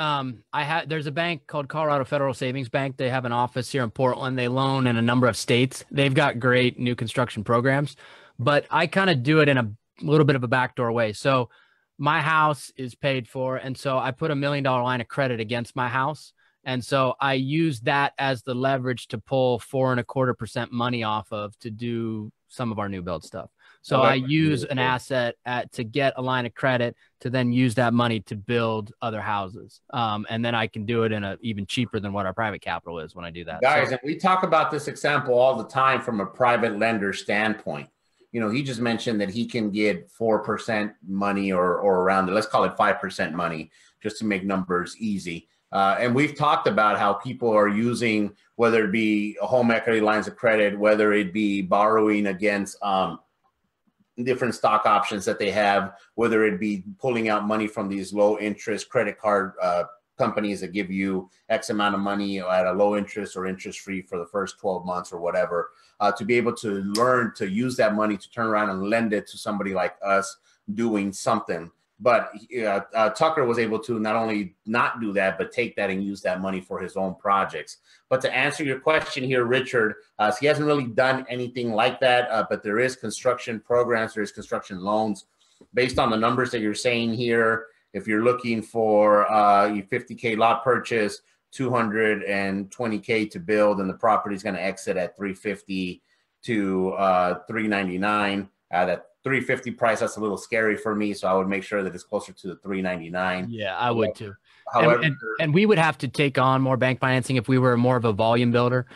There's a bank called Colorado Federal Savings Bank. They have an office here in Portland. They loan in a number of states. They've got great new construction programs, but I kind of do it in a little bit of a backdoor way. So my house is paid for, and so I put $1 million line of credit against my house, and so I use that as the leverage to pull 4.25% money off of to do some of our new build stuff. So I use an asset to get a line of credit to then use that money to build other houses. And then I can do it in a even cheaper than what our private capital is when I do that. Guys, and we talk about this example all the time from a private lender standpoint. You know, he just mentioned that he can get 4% money or around it. Let's call it 5% money just to make numbers easy. And we've talked about how people are using, whether it be home equity lines of credit, whether it be borrowing against different stock options that they have, whether it be pulling out money from these low interest credit card companies that give you X amount of money at a low interest or interest free for the first 12 months or whatever, to be able to learn to use that money to turn around and lend it to somebody like us doing something. But Tucker was able to not only not do that, but take that and use that money for his own projects. But to answer your question here, Richard, so he hasn't really done anything like that, but there is construction programs, there is construction loans. Based on the numbers that you're saying here, if you're looking for your 50K lot purchase, 220K to build, and the property is going to exit at 350 to 399, that 350 price, that's a little scary for me, so I would make sure that it's closer to the 399. Yeah, I would too. However, and we would have to take on more bank financing if we were more of a volume builder,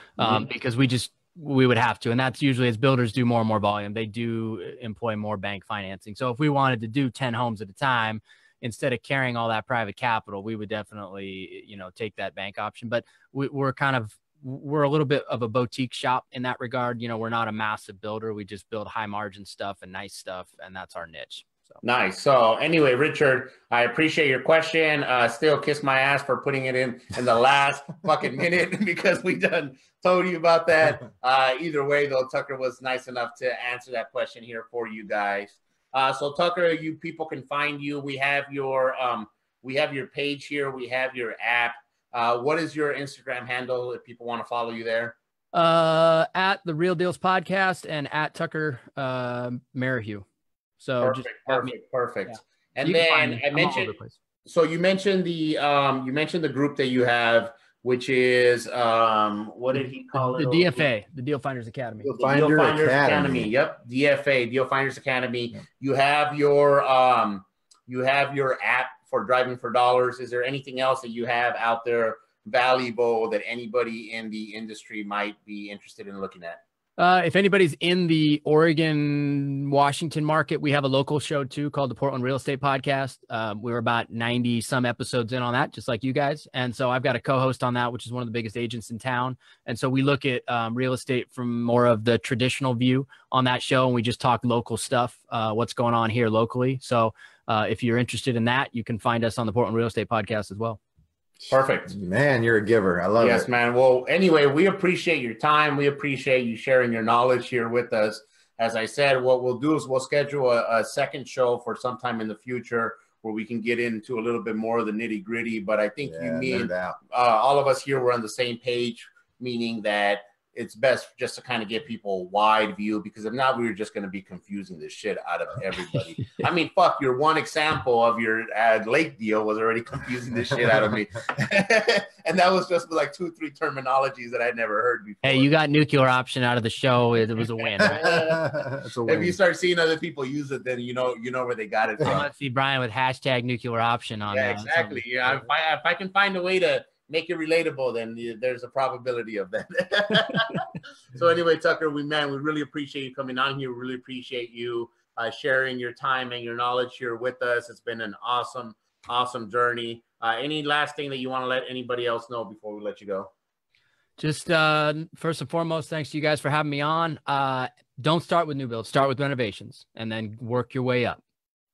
because we would have to, and that's usually as builders do more and more volume, they do employ more bank financing. So if we wanted to do 10 homes at a time, instead of carrying all that private capital, we would definitely, take that bank option. But we're a little bit of a boutique shop in that regard. We're not a massive builder. We just build high margin stuff and nice stuff, and that's our niche. So. Nice. So anyway, Richard, I appreciate your question. Still kiss my ass for putting it in the last fucking minute because we done told you about that. Either way, though, Tucker was nice enough to answer that question here for you guys. So Tucker, you people can find you. We have your page here. We have your app. What is your Instagram handle if people want to follow you there? At the Real Dealz Podcast and at Tucker Merrihew. So perfect. Yeah. And then I mentioned, so you mentioned the group that you have, which is what did he call it? The DFA, the Deal Finders Academy. Deal Finders Academy. Yep, DFA, Deal Finders Academy. Yep. You have your app for Driving for Dollars. Is there anything else that you have out there valuable that anybody in the industry might be interested in looking at? If anybody's in the Oregon, Washington market, we have a local show too called the Portland Real Estate Podcast. We're about 90 some episodes in on that, just like you guys. And so I've got a co-host on that, which is one of the biggest agents in town. And so we look at real estate from more of the traditional view on that show. And we just talk local stuff, what's going on here locally. So if you're interested in that, you can find us on the Portland Real Estate Podcast as well. Perfect. Man, you're a giver. I love it. Yes, man. Well, anyway, we appreciate your time. We appreciate you sharing your knowledge here with us. As I said, what we'll do is we'll schedule a second show for sometime in the future where we can get into a little bit more of the nitty gritty. But I think all of us here were on the same page, meaning that it's best just to kind of get people a wide view, because if not, we were just going to be confusing the shit out of everybody. I mean, fuck, your one example of your lake deal was already confusing the shit out of me. And that was just like 2-3 terminologies that I'd never heard before. Hey, you got nuclear option out of the show. It was a win. It's a win. If you start seeing other people use it, then you know where they got it from. Let's see Brian with hashtag nuclear option on that. Exactly. Yeah, if I can find a way to make it relatable, then there's a probability of that. So anyway, Tucker, we really appreciate you coming on here. We really appreciate you sharing your time and your knowledge here with us. It's been an awesome journey. Any last thing that you want to let anybody else know before we let you go? Just first and foremost, thanks to you guys for having me on. Don't start with new builds, start with renovations, and then work your way up.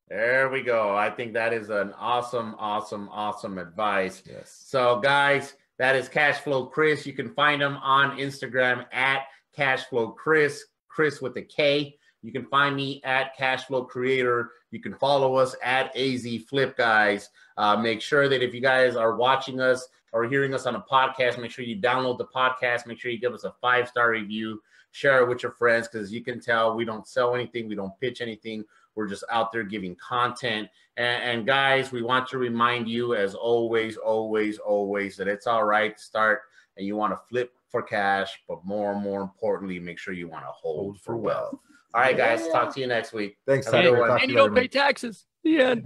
There we go. I think that is an awesome advice. Yes. So guys, that is Cashflow Chris. You can find him on Instagram at Cashflow Chris with a K. You can find me at Cashflow Creator. You can follow us at AZ Flip Guys. Make sure that if you guys are watching us or hearing us on a podcast, make sure you download the podcast. Make sure you give us a 5-star review. Share it with your friends, because you can tell we don't sell anything. We don't pitch anything. We're just out there giving content. And guys, we want to remind you, as always, that it's all right to start and you want to flip for cash, but more and more importantly, make sure you want to hold for wealth. All right, guys, talk to you next week. Thanks, Tucker. And you don't pay taxes. The end.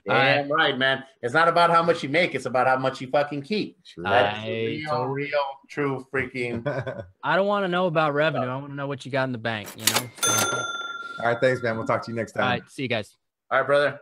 Damn right, man. It's not about how much you make. It's about how much you fucking keep. That's real, true freaking. I don't want to know about revenue. I want to know what you got in the bank, you know? All right, thanks, man. We'll talk to you next time. All right, see you guys. All right, brother.